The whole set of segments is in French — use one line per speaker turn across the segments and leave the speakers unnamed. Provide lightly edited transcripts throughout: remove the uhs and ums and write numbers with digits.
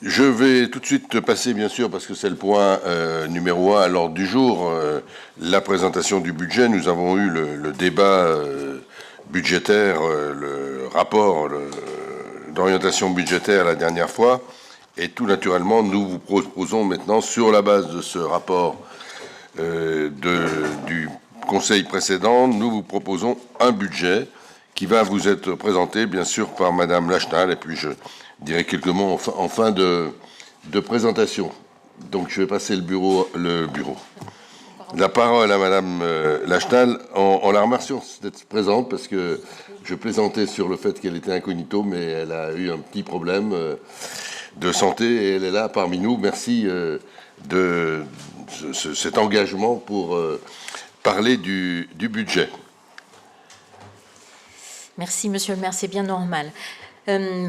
Je vais tout de suite passer, bien sûr, parce que c'est le point numéro 1 à l'ordre du jour, la présentation du budget. Nous avons eu le débat budgétaire, le rapport d'orientation budgétaire la dernière fois. Et tout naturellement, nous vous proposons maintenant, sur la base de ce rapport du Conseil précédent, nous vous proposons un budget qui va vous être présenté, bien sûr, par Madame Lachenal. Et puis, je dirai quelques mots en fin de présentation. Donc, je vais passer la parole à Madame Lachenal, en la remerciant d'être présente, parce que je plaisantais sur le fait qu'elle était incognito, mais elle a eu un petit problème de santé et elle est là parmi nous. Merci de cet engagement pour parler du budget.
Merci, monsieur le maire, c'est bien normal.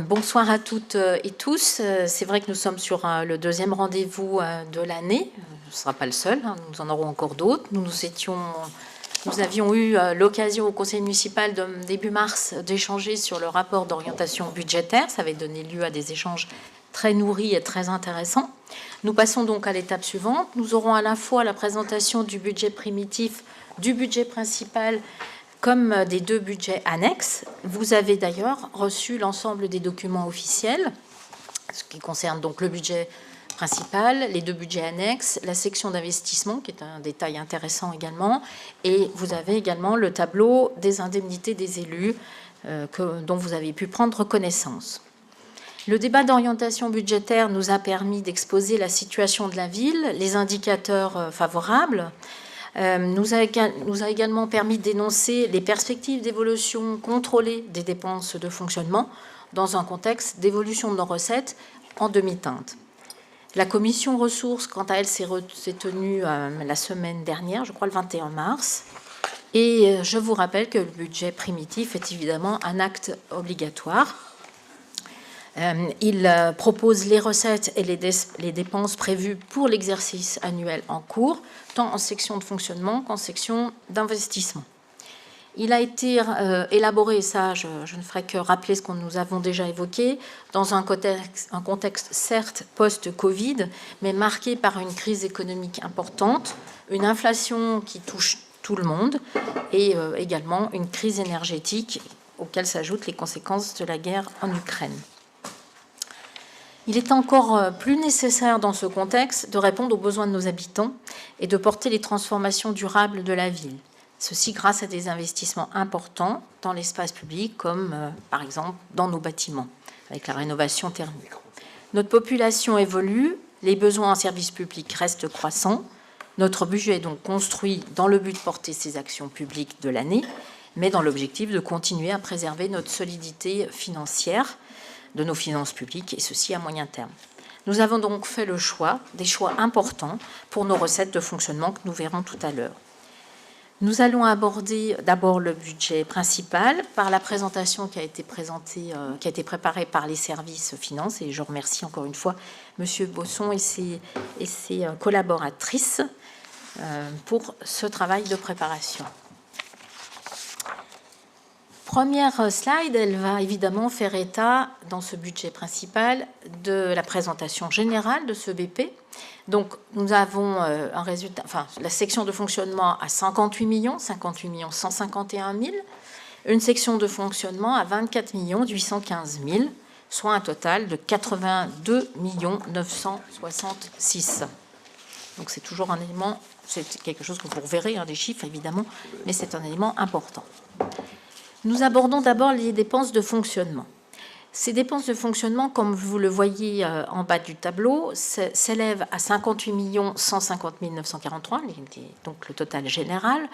Bonsoir à toutes et tous. C'est vrai que nous sommes sur le deuxième rendez-vous de l'année. Ce ne sera pas le seul, hein, nous en aurons encore d'autres. Nous avions eu l'occasion au conseil municipal de début mars d'échanger sur le rapport d'orientation budgétaire. Ça avait donné lieu à des échanges très nourris et très intéressants. Nous passons donc à l'étape suivante. Nous aurons à la fois la présentation du budget primitif, du budget principal, comme des deux budgets annexes. Vous avez d'ailleurs reçu l'ensemble des documents officiels, ce qui concerne donc le budget principal, les deux budgets annexes, la section d'investissement, qui est un détail intéressant également, et vous avez également le tableau des indemnités des élus dont vous avez pu prendre connaissance. Le débat d'orientation budgétaire nous a permis d'exposer la situation de la ville, les indicateurs favorables, nous a également permis d'énoncer les perspectives d'évolution contrôlée des dépenses de fonctionnement dans un contexte d'évolution de nos recettes en demi-teinte. La commission ressources, quant à elle, s'est tenue la semaine dernière, je crois le 21 mars, et je vous rappelle que le budget primitif est évidemment un acte obligatoire. Il propose les recettes et les dépenses prévues pour l'exercice annuel en cours, tant en section de fonctionnement qu'en section d'investissement. Il a été élaboré, ça je ne ferai que rappeler ce que nous avons déjà évoqué, dans un contexte certes post-Covid, mais marqué par une crise économique importante, une inflation qui touche tout le monde et également une crise énergétique auquel s'ajoutent les conséquences de la guerre en Ukraine. Il est encore plus nécessaire dans ce contexte de répondre aux besoins de nos habitants et de porter les transformations durables de la ville. Ceci grâce à des investissements importants dans l'espace public, comme par exemple dans nos bâtiments, avec la rénovation thermique. Notre population évolue, les besoins en services publics restent croissants. Notre budget est donc construit dans le but de porter ces actions publiques de l'année, mais dans l'objectif de continuer à préserver notre solidité financière de nos finances publiques, et ceci à moyen terme. Nous avons donc fait le choix, des choix importants pour nos recettes de fonctionnement que nous verrons tout à l'heure. Nous allons aborder d'abord le budget principal par la présentation qui a été préparée par les services finances, et je remercie encore une fois Monsieur Bosson et ses collaboratrices pour ce travail de préparation. Première slide, elle va évidemment faire état, dans ce budget principal, de la présentation générale de ce BP. Donc, nous avons un résultat, enfin, la section de fonctionnement à 58 millions 151 000, une section de fonctionnement à 24 815 000, soit un total de 82 966 000. Donc, c'est toujours un élément, c'est quelque chose que vous reverrez, des chiffres évidemment, mais c'est un élément important. Nous abordons d'abord les dépenses de fonctionnement. Ces dépenses de fonctionnement, comme vous le voyez en bas du tableau, s'élèvent à 58 150 943, donc le total général.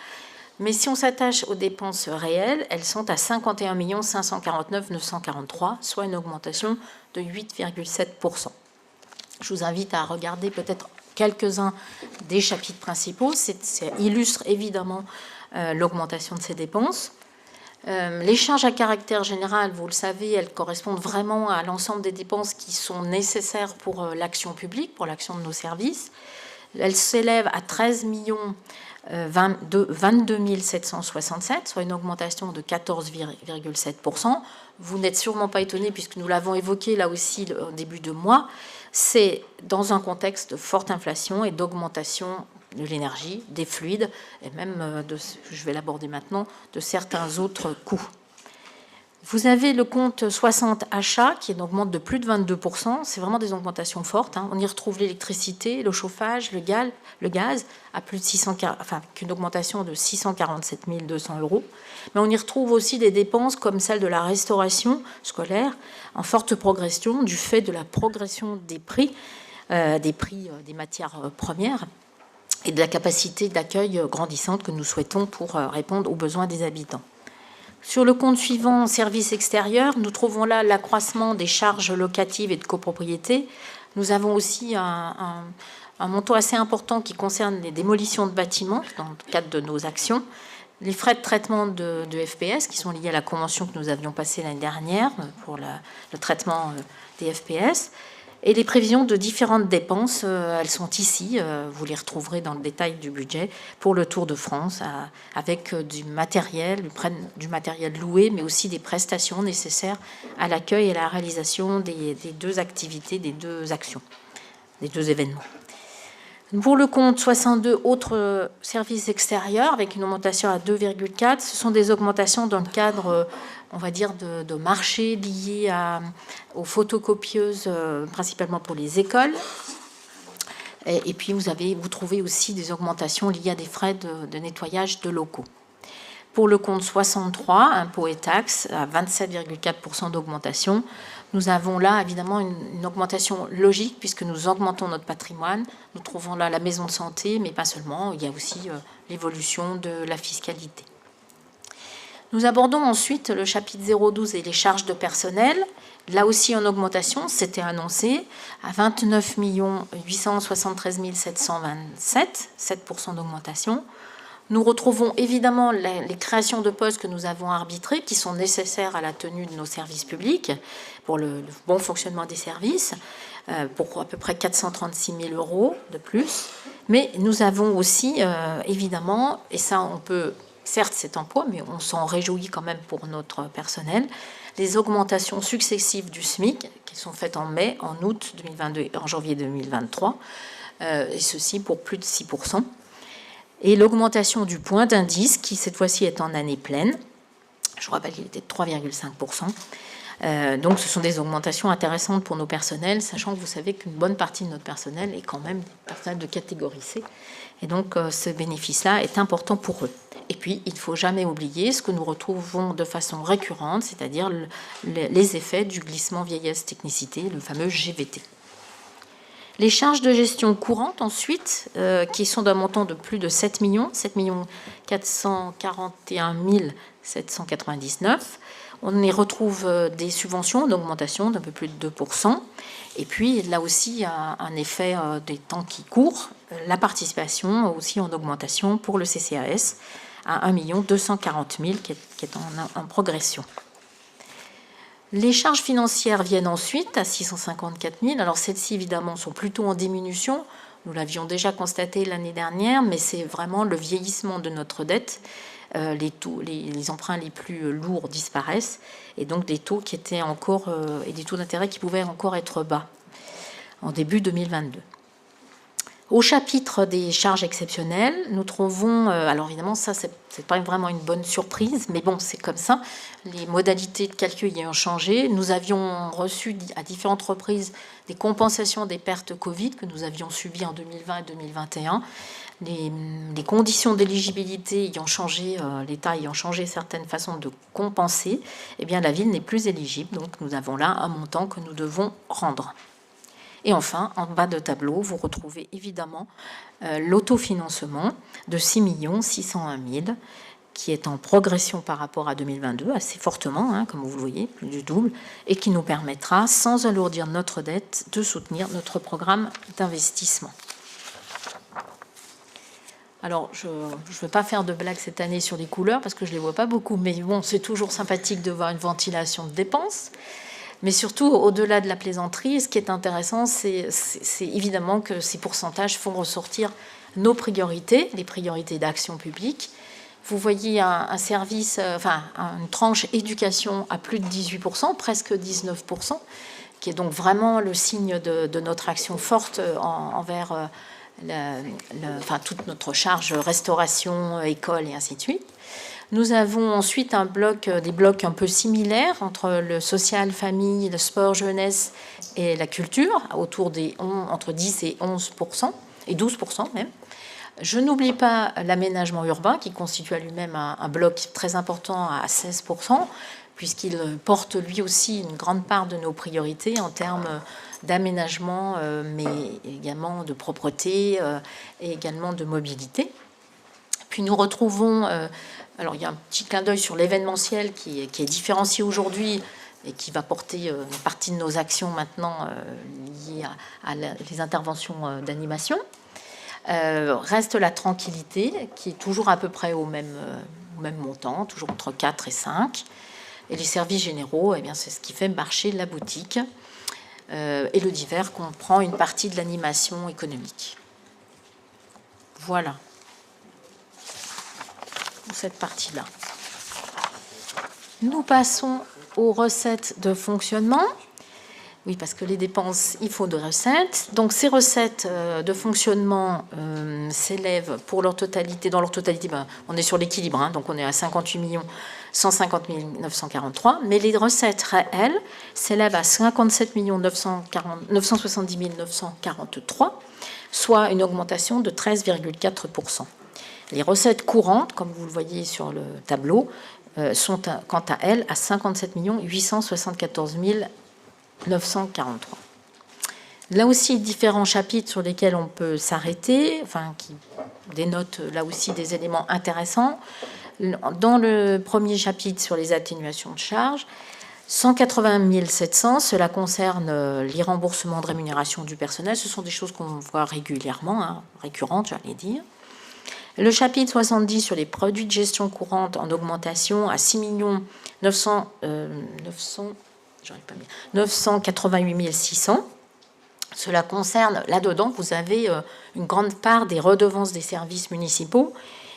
Mais si on s'attache aux dépenses réelles, elles sont à 51 549 943, soit une augmentation de 8,7%. Je vous invite à regarder peut-être quelques-uns des chapitres principaux. Ça illustre évidemment l'augmentation de ces dépenses. Les charges à caractère général, vous le savez, elles correspondent vraiment à l'ensemble des dépenses qui sont nécessaires pour l'action publique, pour l'action de nos services. Elles s'élèvent à 13 22 767, soit une augmentation de 14,7%. Vous n'êtes sûrement pas étonné, puisque nous l'avons évoqué là aussi au début de mois. c'est dans un contexte de forte inflation et d'augmentation de l'énergie, des fluides, et même, je vais l'aborder maintenant, de certains autres coûts. Vous avez le compte 60 achats qui augmente de plus de 22%. C'est vraiment des augmentations fortes. On y retrouve l'électricité, le chauffage, le gaz à plus de 640, enfin, qu'une augmentation de 647 200 €. Mais on y retrouve aussi des dépenses comme celle de la restauration scolaire en forte progression du fait de la progression des prix des matières premières et de la capacité d'accueil grandissante que nous souhaitons pour répondre aux besoins des habitants. Sur le compte suivant, services extérieurs, nous trouvons là l'accroissement des charges locatives et de copropriété. Nous avons aussi un montant assez important qui concerne les démolitions de bâtiments dans le cadre de nos actions, les frais de traitement de FPS qui sont liés à la convention que nous avions passée l'année dernière pour le traitement des FPS, et les prévisions de différentes dépenses, elles sont ici, vous les retrouverez dans le détail du budget, pour le Tour de France, avec du matériel loué, mais aussi des prestations nécessaires à l'accueil et à la réalisation des deux activités, des deux actions, des deux événements. Pour le compte 62 autres services extérieurs, avec une augmentation à 2,4, ce sont des augmentations dans le cadre, on va dire, de marchés liés aux photocopieuses, principalement pour les écoles. Et puis, vous trouvez aussi des augmentations liées à des frais de nettoyage de locaux. Pour le compte 63, impôts et taxes, à 27,4% d'augmentation, nous avons là évidemment une augmentation logique puisque nous augmentons notre patrimoine. Nous trouvons là la maison de santé, mais pas seulement. Il y a aussi l'évolution de la fiscalité. Nous abordons ensuite le chapitre 012 et les charges de personnel. Là aussi en augmentation, c'était annoncé, à 29 873 727, 7% d'augmentation. Nous retrouvons évidemment les créations de postes que nous avons arbitrées, qui sont nécessaires à la tenue de nos services publics, pour le bon fonctionnement des services, pour à peu près 436 000 € de plus. Mais nous avons aussi, évidemment, et ça on peut, certes c'est en poids, mais on s'en réjouit quand même pour notre personnel, les augmentations successives du SMIC, qui sont faites en mai, en août 2022 et en janvier 2023, et ceci pour plus de 6%. Et l'augmentation du point d'indice, qui cette fois-ci est en année pleine. Je vous rappelle qu'il était de 3,5%. Donc ce sont des augmentations intéressantes pour nos personnels, sachant que vous savez qu'une bonne partie de notre personnel est quand même des personnels de catégorie C. Et donc ce bénéfice-là est important pour eux. Et puis, il ne faut jamais oublier ce que nous retrouvons de façon récurrente, c'est-à-dire les effets du glissement vieillesse-technicité, le fameux GVT. Les charges de gestion courantes, ensuite, qui sont d'un montant de plus de 7 441 799. On y retrouve des subventions d'augmentation d'un peu plus de 2%. Et puis, là aussi, un effet des temps qui courent. La participation aussi en augmentation pour le CCAS à 1 240 000, qui est en progression. Les charges financières viennent ensuite à 654 000. Alors celles-ci, évidemment, sont plutôt en diminution. Nous l'avions déjà constaté l'année dernière, mais c'est vraiment le vieillissement de notre dette. Les emprunts les plus lourds disparaissent, et donc des taux qui étaient encore et des taux d'intérêt qui pouvaient encore être bas en début 2022. Au chapitre des charges exceptionnelles, nous trouvons, alors évidemment ça c'est pas vraiment une bonne surprise, mais bon c'est comme ça, les modalités de calcul ayant changé, nous avions reçu à différentes reprises des compensations des pertes Covid que nous avions subies en 2020 et 2021, les conditions d'éligibilité ayant changé, l'État ayant changé certaines façons de compenser, eh bien la ville n'est plus éligible, donc nous avons là un montant que nous devons rendre. Et enfin, en bas de tableau, vous retrouvez évidemment l'autofinancement de 6 601 000, qui est en progression par rapport à 2022, assez fortement, comme vous le voyez, plus du double, et qui nous permettra, sans alourdir notre dette, de soutenir notre programme d'investissement. Alors, je ne vais pas faire de blagues cette année sur les couleurs, parce que je ne les vois pas beaucoup, mais bon, c'est toujours sympathique de voir une ventilation de dépenses. Mais surtout, au-delà de la plaisanterie, ce qui est intéressant, c'est évidemment que ces pourcentages font ressortir nos priorités, les priorités d'action publique. Vous voyez un service, une tranche éducation à plus de 18%, presque 19%, qui est donc vraiment le signe de notre action forte envers toute notre charge restauration, école et ainsi de suite. Nous avons ensuite des blocs un peu similaires entre le social, famille, le sport, jeunesse et la culture, autour entre 10 et 11%, et 12% même. Je n'oublie pas l'aménagement urbain, qui constitue à lui-même un bloc très important à 16%, puisqu'il porte lui aussi une grande part de nos priorités en termes d'aménagement, mais également de propreté et également de mobilité. Puis nous retrouvons, alors il y a un petit clin d'œil sur l'événementiel qui est différencié aujourd'hui et qui va porter une partie de nos actions maintenant liées à les interventions d'animation. Reste la tranquillité, qui est toujours à peu près au même montant, toujours entre 4 et 5. Et les services généraux, eh bien, c'est ce qui fait marcher la boutique. Et le divers comprend une partie de l'animation économique. Voilà. Pour cette partie-là. Nous passons aux recettes de fonctionnement. Oui, parce que les dépenses, il faut de recettes. Donc, ces recettes de fonctionnement s'élèvent pour leur totalité. Dans leur totalité, on est sur l'équilibre, hein, donc on est à 58 150 943. Mais les recettes réelles s'élèvent à 57 970 943, soit une augmentation de 13,4%. Les recettes courantes, comme vous le voyez sur le tableau, sont quant à elles à 57 874 943. Là aussi, différents chapitres sur lesquels on peut s'arrêter, qui dénotent là aussi des éléments intéressants. Dans le premier chapitre sur les atténuations de charges, 180 700, cela concerne les remboursements de rémunération du personnel. Ce sont des choses qu'on voit régulièrement, récurrentes, j'allais dire. Le chapitre 70 sur les produits de gestion courante en augmentation à 6 988 600. Cela concerne, là-dedans, vous avez une grande part des redevances des services municipaux.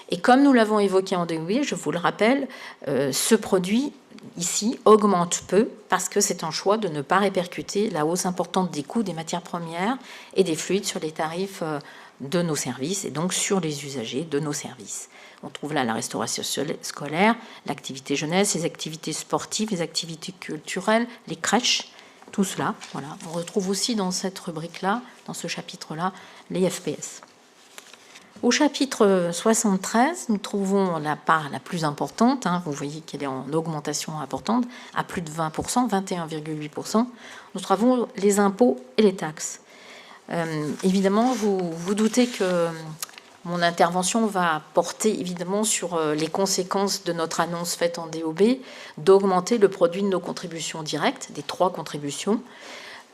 Et comme nous l'avons évoqué en début, je vous le rappelle, ce produit, ici, augmente peu parce que c'est un choix de ne pas répercuter la hausse importante des coûts des matières premières et des fluides sur les tarifs de nos services et donc sur les usagers de nos services. On trouve là la restauration scolaire, l'activité jeunesse, les activités sportives, les activités culturelles, les crèches, tout cela. Voilà. On retrouve aussi dans cette rubrique-là, dans ce chapitre-là, les FPS. Au chapitre 73, nous trouvons la part la plus importante. Vous voyez qu'elle est en augmentation importante, à plus de 20%, 21,8%. Nous trouvons les impôts et les taxes. Évidemment, vous doutez que mon intervention va porter évidemment sur les conséquences de notre annonce faite en DOB d'augmenter le produit de nos contributions directes, des 3 contributions.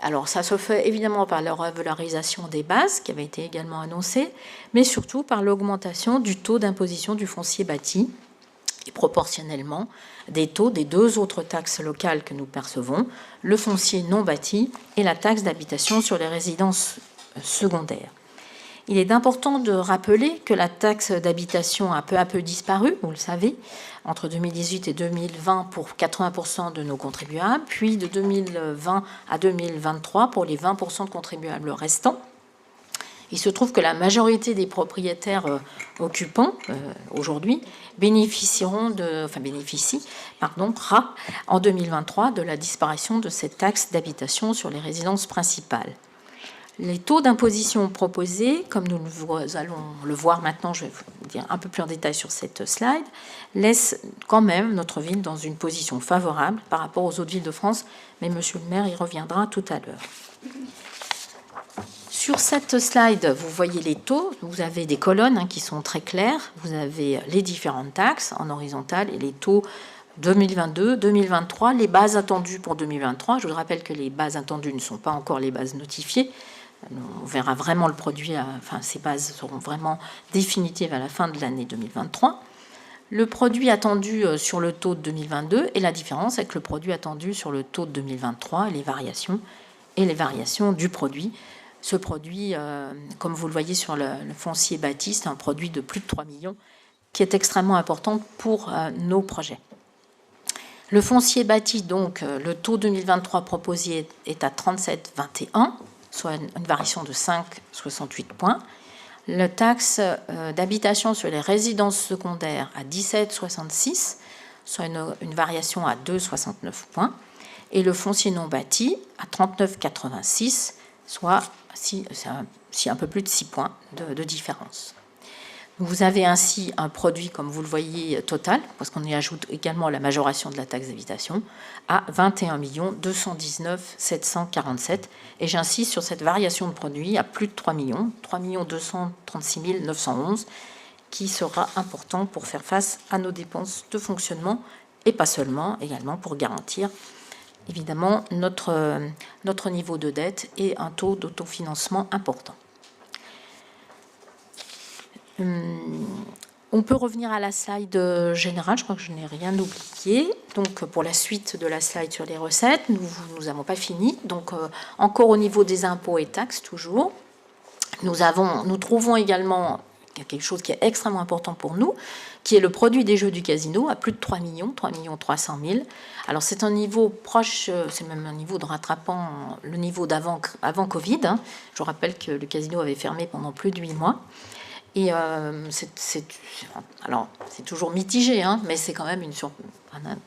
Alors, ça se fait évidemment par la revalorisation des bases, qui avait été également annoncée, mais surtout par l'augmentation du taux d'imposition du foncier bâti, et proportionnellement des taux des 2 autres taxes locales que nous percevons, le foncier non bâti et la taxe d'habitation sur les résidences secondaires. Il est important de rappeler que la taxe d'habitation a peu à peu disparu, vous le savez, entre 2018 et 2020 pour 80% de nos contribuables, puis de 2020 à 2023 pour les 20% de contribuables restants. Il se trouve que la majorité des propriétaires occupants aujourd'hui bénéficient en 2023 de la disparition de cette taxe d'habitation sur les résidences principales. Les taux d'imposition proposés, comme nous allons le voir maintenant, je vais vous dire un peu plus en détail sur cette slide, laissent quand même notre ville dans une position favorable par rapport aux autres villes de France, mais monsieur le maire y reviendra tout à l'heure. Sur cette slide, vous voyez les taux. Vous avez des colonnes qui sont très claires. Vous avez les différentes taxes en horizontal et les taux 2022, 2023, les bases attendues pour 2023. Je vous rappelle que les bases attendues ne sont pas encore les bases notifiées. On verra vraiment le produit, ces bases seront vraiment définitives à la fin de l'année 2023. Le produit attendu sur le taux de 2022 et la différence avec le produit attendu sur le taux de 2023 et les variations du produit. Ce produit, comme vous le voyez sur le foncier bâti, c'est un produit de plus de 3 millions qui est extrêmement important pour nos projets. Le foncier bâti, donc, le taux 2023 proposé est à 37,21, soit une variation de 5,68 points. La taxe d'habitation sur les résidences secondaires à 17,66, soit une variation à 2,69 points. Et le foncier non bâti à 39,86, soit un peu plus de 6 points de différence. Vous avez ainsi un produit, comme vous le voyez, total, parce qu'on y ajoute également la majoration de la taxe d'habitation, à 21 219 747. Et j'insiste sur cette variation de produit à plus de 3 236 911, qui sera important pour faire face à nos dépenses de fonctionnement, et pas seulement, également pour garantir, évidemment, notre niveau de dette et un taux d'autofinancement important. On peut revenir à la slide générale, je crois que je n'ai rien oublié. Donc pour la suite de la slide sur les recettes, nous n'avons pas fini. Donc encore au niveau des impôts et taxes, toujours. Nous trouvons également quelque chose qui est extrêmement important pour nous, qui est le produit des jeux du casino à plus de 3 300 000. Alors c'est un niveau proche, c'est même un niveau de rattrapant le niveau d'avant Covid. Je rappelle que le casino avait fermé pendant plus de 8 mois. Et c'est toujours mitigé, mais c'est quand même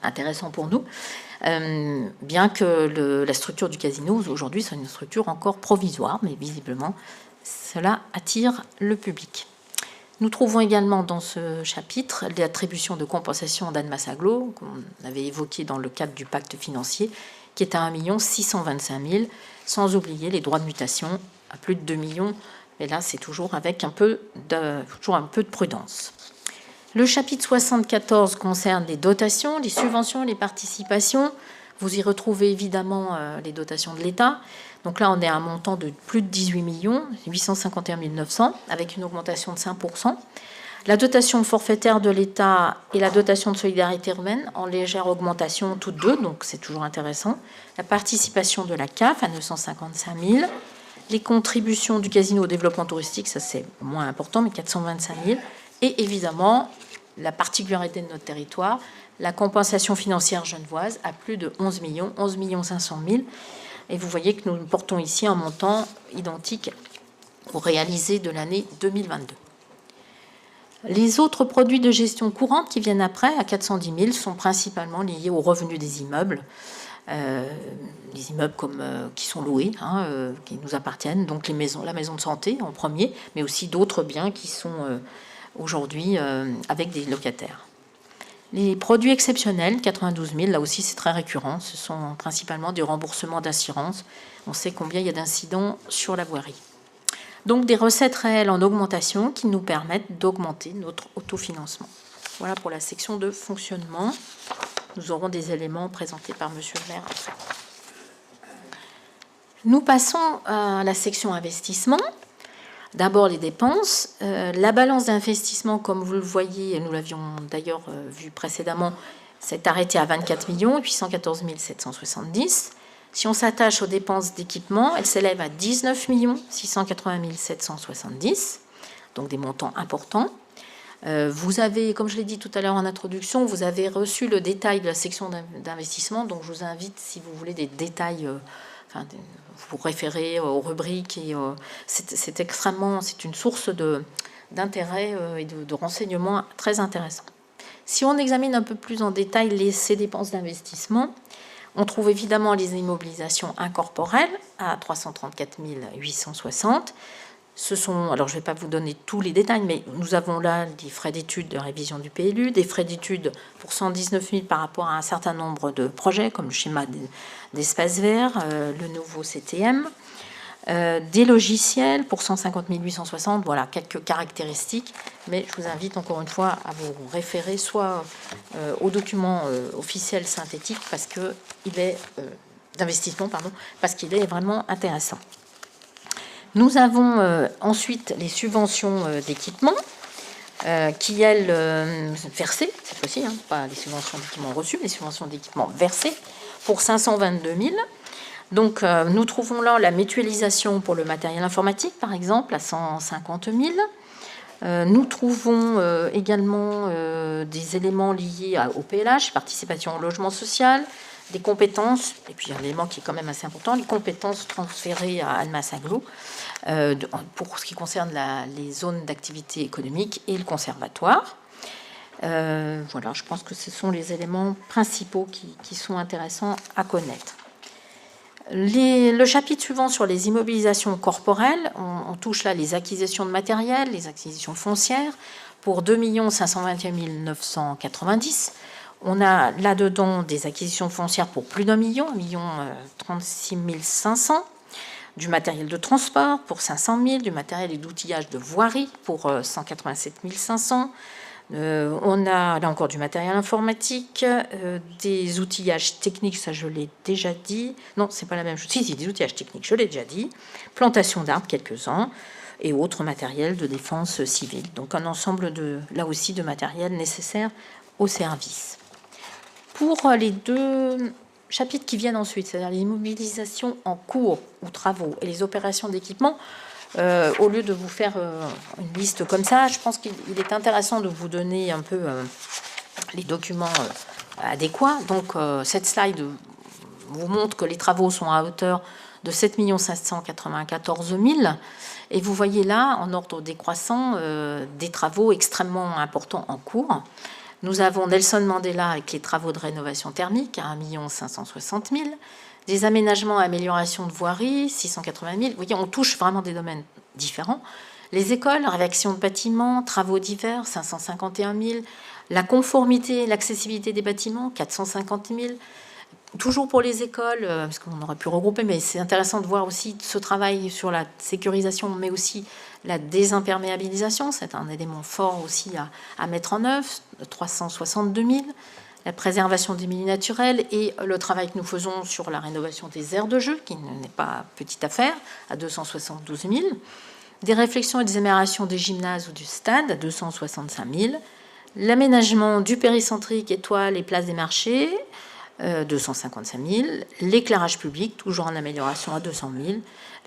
intéressant pour nous, bien que la structure du casino, aujourd'hui, c'est une structure encore provisoire, mais visiblement, cela attire le public. Nous trouvons également dans ce chapitre l'attribution de compensation d'Anne Massaglo, qu'on avait évoqué dans le cadre du pacte financier, qui est à 1 625 000, sans oublier les droits de mutation à plus de 2 millions. Et là, c'est toujours avec un peu de prudence. Le chapitre 74 concerne les dotations, les subventions, les participations. Vous y retrouvez évidemment les dotations de l'État. Donc là, on est à un montant de plus de 18 851 900, avec une augmentation de 5%. La dotation forfaitaire de l'État et la dotation de solidarité urbaine en légère augmentation toutes deux, donc c'est toujours intéressant. La participation de la CAF à 955 000. Les contributions du casino au développement touristique, ça c'est moins important, mais 425 000. Et évidemment, la particularité de notre territoire, la compensation financière genevoise à plus de 11 500 000. Et vous voyez que nous portons ici un montant identique au réalisé de l'année 2022. Les autres produits de gestion courante qui viennent après, à 410 000, sont principalement liés aux revenus des immeubles. Les immeubles qui sont loués, qui nous appartiennent, donc la maison de santé en premier, mais aussi d'autres biens qui sont aujourd'hui avec des locataires. Les produits exceptionnels, 92 000, là aussi c'est très récurrent, ce sont principalement des remboursements d'assurance. On sait combien il y a d'incidents sur la voirie. Donc des recettes réelles en augmentation qui nous permettent d'augmenter notre autofinancement. Voilà pour la section de fonctionnement. Nous aurons des éléments présentés par Monsieur le maire après. Nous passons à la section investissement. D'abord les dépenses. La balance d'investissement, comme vous le voyez, et nous l'avions d'ailleurs vu précédemment, s'est arrêtée à 24 814 770. Si on s'attache aux dépenses d'équipement, elles s'élèvent à 19 680 770, donc des montants importants. Vous avez, comme je l'ai dit tout à l'heure en introduction, vous avez reçu le détail de la section d'investissement, donc je vous invite, si vous voulez des détails, vous référez aux rubriques, et c'est une source d'intérêt et de renseignements très intéressant. Si on examine un peu plus en détail ces dépenses d'investissement, on trouve évidemment les immobilisations incorporelles à 334 860. Alors je ne vais pas vous donner tous les détails, mais nous avons là des frais d'études de révision du PLU, des frais d'études pour 119 000 par rapport à un certain nombre de projets, comme le schéma d'espace vert, le nouveau CTM, des logiciels pour 150 860, voilà, quelques caractéristiques, mais je vous invite encore une fois à vous référer soit au document officiel synthétique, parce qu'il est d'investissement, parce qu'il est vraiment intéressant. Nous avons ensuite les subventions d'équipement qui, elles, versées, cette fois-ci, pas les subventions d'équipement reçues, mais les subventions d'équipement versées pour 522 000. Donc, nous trouvons là la mutualisation pour le matériel informatique, par exemple, à 150 000. Nous trouvons également des éléments liés au PLH, participation au logement social, des compétences, et puis un élément qui est quand même assez important, les compétences transférées à Annemasse Agglo pour ce qui concerne les zones d'activité économique et le conservatoire. Voilà, je pense que ce sont les éléments principaux qui sont intéressants à connaître. Le chapitre suivant sur les immobilisations corporelles, on touche là les acquisitions de matériel, les acquisitions foncières pour 2 521 990. On a là-dedans des acquisitions foncières pour plus d'1 million, 36 500, du matériel de transport pour 500 000, du matériel et d'outillage de voirie pour 187 500. On a là encore du matériel informatique, des outillages techniques, ça je l'ai déjà dit. Non, c'est pas la même chose. Si, des outillages techniques, je l'ai déjà dit. Plantation d'arbres, quelques-uns, et autres matériels de défense civile. Donc un ensemble là aussi de matériel nécessaire au service. Pour les deux chapitres qui viennent ensuite, c'est-à-dire les mobilisations en cours ou travaux et les opérations d'équipement, au lieu de vous faire une liste comme ça, je pense qu'il est intéressant de vous donner un peu les documents adéquats. Donc, cette slide vous montre que les travaux sont à hauteur de 7 594 000. Et vous voyez là, en ordre décroissant, des travaux extrêmement importants en cours. Nous avons Nelson Mandela avec les travaux de rénovation thermique à 1 560 000. Des aménagements et améliorations de voirie, 680 000. Vous voyez, on touche vraiment des domaines différents. Les écoles, réaction de bâtiments, travaux divers, 551 000. La conformité, l'accessibilité des bâtiments, 450 000. Toujours pour les écoles, parce qu'on aurait pu regrouper, mais c'est intéressant de voir aussi ce travail sur la sécurisation, mais aussi la désimperméabilisation. C'est un élément fort aussi à mettre en œuvre, 362 000. La préservation des milieux naturels et le travail que nous faisons sur la rénovation des aires de jeu, qui n'est pas petite affaire, à 272 000. Des réflexions et des améliorations des gymnases ou du stade, à 265 000. L'aménagement du péricentrique, étoiles et places des marchés, 255 000. L'éclairage public, toujours en amélioration, à 200 000.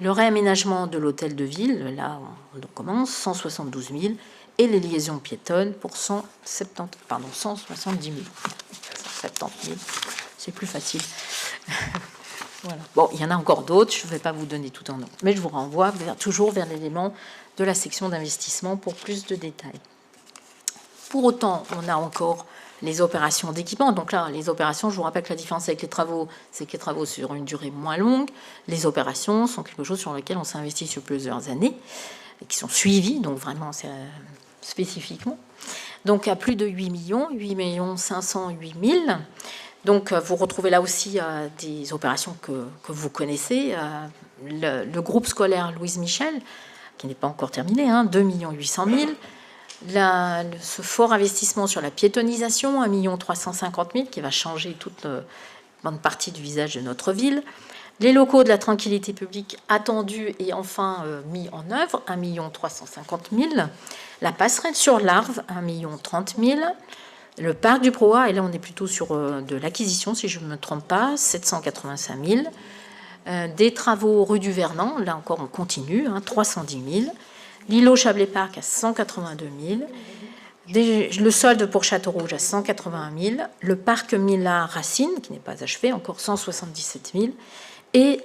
Le réaménagement de l'hôtel de ville, là on commence, 172 000. Et les liaisons piétonnes pour 170 000. 170 000, c'est plus facile. Voilà. Bon, il y en a encore d'autres, je ne vais pas vous donner tout en nom, mais je vous renvoie toujours vers l'élément de la section d'investissement pour plus de détails. Pour autant, on a encore les opérations d'équipement. Donc là, les opérations, je vous rappelle que la différence avec les travaux, c'est que les travaux sur une durée moins longue. Les opérations sont quelque chose sur lequel on s'investit sur plusieurs années et qui sont suivies, donc vraiment spécifiquement. Donc à plus de 8 508 000. Donc vous retrouvez là aussi des opérations que vous connaissez. Le groupe scolaire Louise Michel, qui n'est pas encore terminé, 2 800 000. Ce fort investissement sur la piétonisation, 1 350 000, qui va changer toute bonne partie du visage de notre ville. Les locaux de la tranquillité publique attendus et enfin mis en œuvre, 1 350 000. La passerelle sur l'Arve, 1 030 000. Le parc du Proa, et là on est plutôt sur de l'acquisition, si je ne me trompe pas, 785 000. Des travaux rue du Vernon, là encore on continue, 310 000. L'îlot Chablais Parc à 182 000. Le solde pour Château-Rouge à 180 000. Le parc Mila-Racine, qui n'est pas achevé, encore 177 000. Et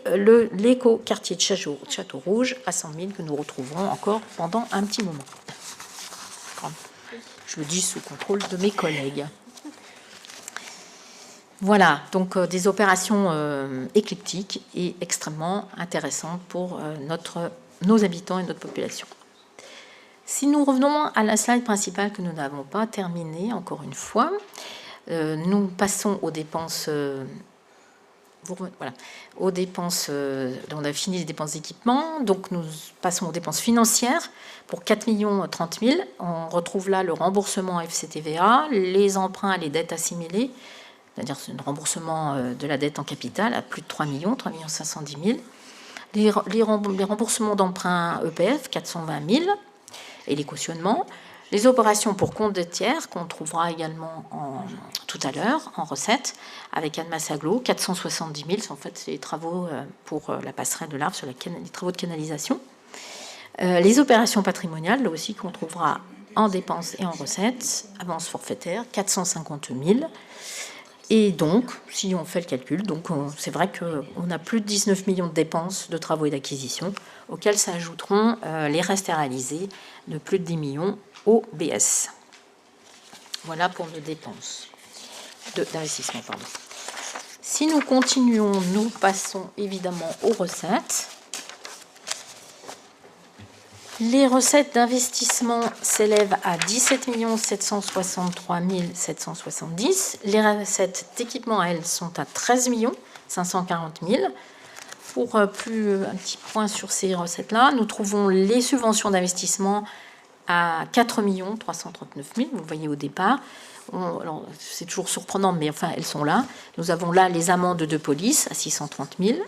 l'éco-quartier de Château-Rouge à 100 000, que nous retrouverons encore pendant un petit moment. Je le dis sous contrôle de mes collègues. Voilà, donc des opérations éclectiques et extrêmement intéressantes pour nos habitants et notre population. Si nous revenons à la slide principale que nous n'avons pas terminée, encore une fois, nous passons aux dépenses. Voilà, aux dépenses. On a fini les dépenses d'équipement, donc nous passons aux dépenses financières pour 4 030 000. On retrouve là le remboursement FCTVA, les emprunts et les dettes assimilées, c'est-à-dire le remboursement de la dette en capital à plus de 3 510 000. Les remboursements d'emprunts EPF, 420 000. Et les cautionnements, les opérations pour compte de tiers qu'on trouvera également tout à l'heure en recette avec Annemasse Agglo, 470 000, c'est en fait les travaux pour la passerelle de l'Arve sur les travaux de canalisation. Les opérations patrimoniales, là aussi, qu'on trouvera en dépenses et en recettes, avance forfaitaire, 450 000. Et donc, si on fait le calcul, c'est vrai qu'on a plus de 19 millions de dépenses de travaux et d'acquisition, auxquels s'ajouteront les restes à réaliser de plus de 10 millions au BS. Voilà pour les dépenses d'investissement. Si nous continuons, nous passons évidemment aux recettes. Les recettes d'investissement s'élèvent à 17 763 770. Les recettes d'équipement, elles, sont à 13 540 000. Pour un petit point sur ces recettes-là, nous trouvons les subventions d'investissement à 4 339 000. Vous voyez au départ. C'est toujours surprenant, mais enfin, elles sont là. Nous avons là les amendes de police à 630 000.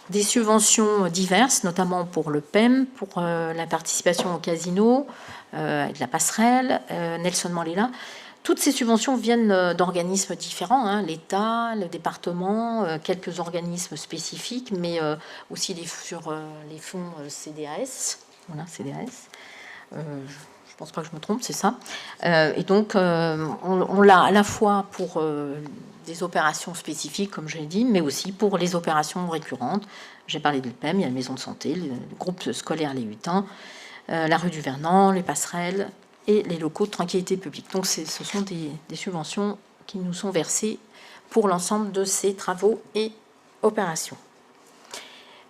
Des subventions diverses, notamment pour le PEM, pour la participation au casino, de la passerelle, Nelson Mandela. Toutes ces subventions viennent d'organismes différents, l'État, le département, quelques organismes spécifiques, mais aussi sur les fonds CDAS. Voilà, CDAS. Je ne pense pas que je me trompe, c'est ça. Et donc, on l'a à la fois pour des opérations spécifiques, comme je l'ai dit, mais aussi pour les opérations récurrentes. J'ai parlé de l'EPEM, il y a la maison de santé, le groupe scolaire Les 8 ans, la rue du Vernant, les passerelles et les locaux de tranquillité publique. Donc, ce sont des subventions qui nous sont versées pour l'ensemble de ces travaux et opérations.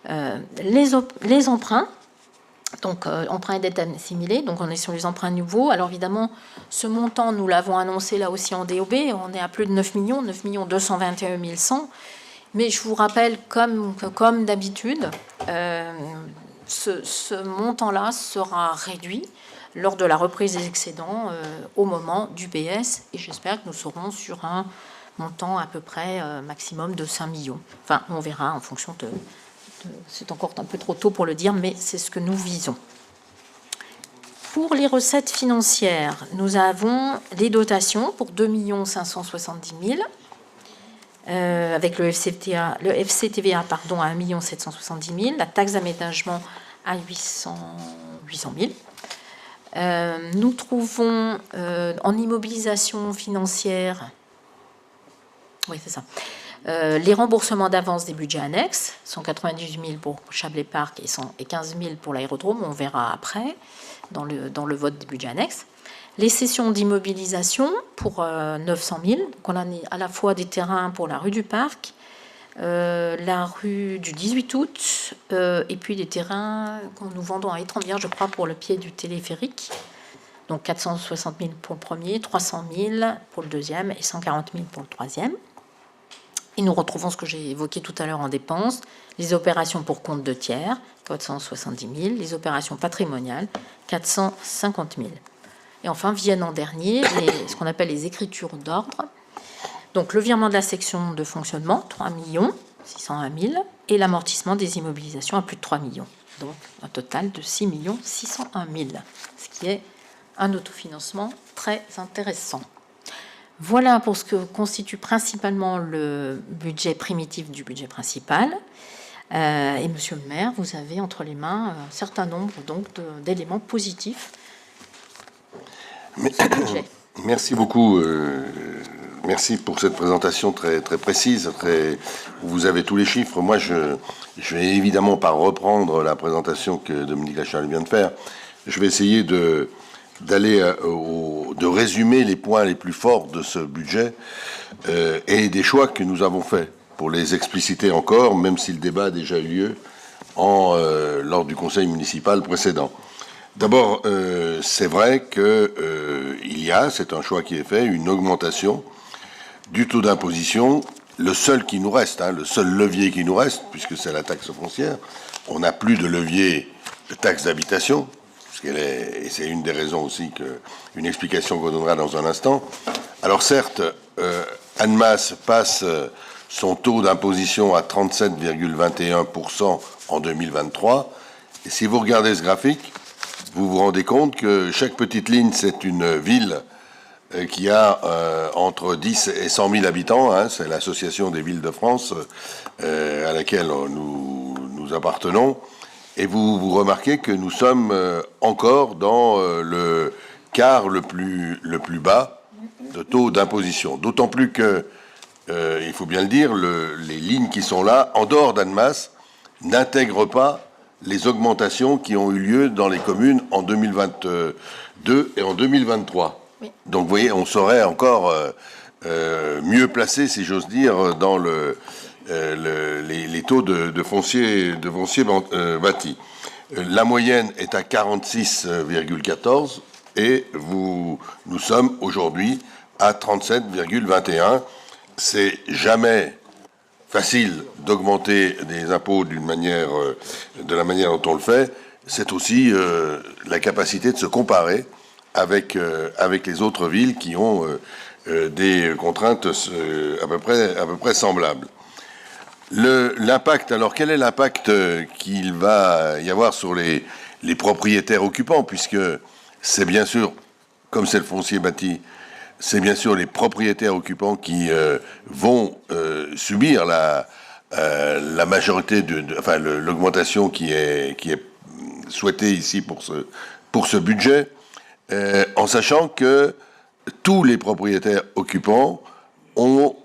Les emprunts, donc emprunts et dettes assimilées, donc on est sur les emprunts nouveaux. Alors évidemment, ce montant, nous l'avons annoncé là aussi en DOB, on est à plus de 9 221 100. Mais je vous rappelle, comme d'habitude, ce montant-là sera réduit lors de la reprise des excédents au moment du BS, et j'espère que nous serons sur un montant à peu près maximum de 5 millions. Enfin, on verra en fonction de c'est encore un peu trop tôt pour le dire, mais c'est ce que nous visons. Pour les recettes financières, nous avons les dotations pour 2 570 000, avec le FCTVA à 1 770 000, la taxe d'aménagement à 800 000. Nous trouvons en immobilisation financière, oui c'est ça, les remboursements d'avance des budgets annexes, 198 000 pour Chablais Parc et 15 000 pour l'aérodrome, on verra après dans le vote des budgets annexes. Les cessions d'immobilisation pour 900 000, donc on a à la fois des terrains pour la rue du Parc, la rue du 18 août, et puis des terrains que nous vendons à Étrembières, je crois, pour le pied du téléphérique. Donc 460 000 pour le premier, 300 000 pour le deuxième et 140 000 pour le troisième. Et nous retrouvons ce que j'ai évoqué tout à l'heure en dépenses, les opérations pour compte de tiers, 470 000, les opérations patrimoniales, 450 000. Et enfin, viennent en dernier ce qu'on appelle les écritures d'ordre. Donc le virement de la section de fonctionnement, 3 601 000, et l'amortissement des immobilisations à plus de 3 millions. Donc un total de 6 601 000, ce qui est un autofinancement très intéressant. Voilà pour ce que constitue principalement le budget primitif du budget principal. Et monsieur le maire, vous avez entre les mains un certain nombre d'éléments positifs.
Merci beaucoup. Merci pour cette présentation très, très précise. Où vous avez tous les chiffres. Moi, je vais évidemment pas reprendre la présentation que Dominique Lachal vient de faire. Je vais essayer de résumer les points les plus forts de ce budget et des choix que nous avons faits pour les expliciter encore, même si le débat a déjà eu lieu lors du conseil municipal précédent. D'abord, c'est vrai que c'est un choix qui est fait, une augmentation du taux d'imposition, le seul qui nous reste, le seul levier qui nous reste, puisque c'est la taxe foncière. On n'a plus de levier de taxe d'habitation, et c'est une des raisons aussi, une explication qu'on donnera dans un instant. Alors certes, Annemasse passe son taux d'imposition à 37,21% en 2023, et si vous regardez ce graphique, vous vous rendez compte que chaque petite ligne, c'est une ville qui a entre 10 et 100 000 habitants, c'est l'association des villes de France à laquelle nous appartenons. Et vous remarquez que nous sommes encore dans le quart le plus bas de taux d'imposition. D'autant plus que, il faut bien le dire, les lignes qui sont là, en dehors d'Annemasse, n'intègrent pas les augmentations qui ont eu lieu dans les communes en 2022 et en 2023. Oui. Donc, vous voyez, on serait encore mieux placé, si j'ose dire, dans les taux de foncier bâti. La moyenne est à 46,14 et nous sommes aujourd'hui à 37,21. C'est jamais facile d'augmenter des impôts de la manière dont on le fait. C'est aussi la capacité de se comparer avec les autres villes qui ont des contraintes à peu près semblables. L'impact, alors quel est l'impact qu'il va y avoir sur les propriétaires occupants, puisque c'est bien sûr, comme c'est le foncier bâti, c'est bien sûr les propriétaires occupants qui vont subir la majorité l'augmentation qui est souhaitée ici pour ce budget, en sachant que tous les propriétaires occupants ont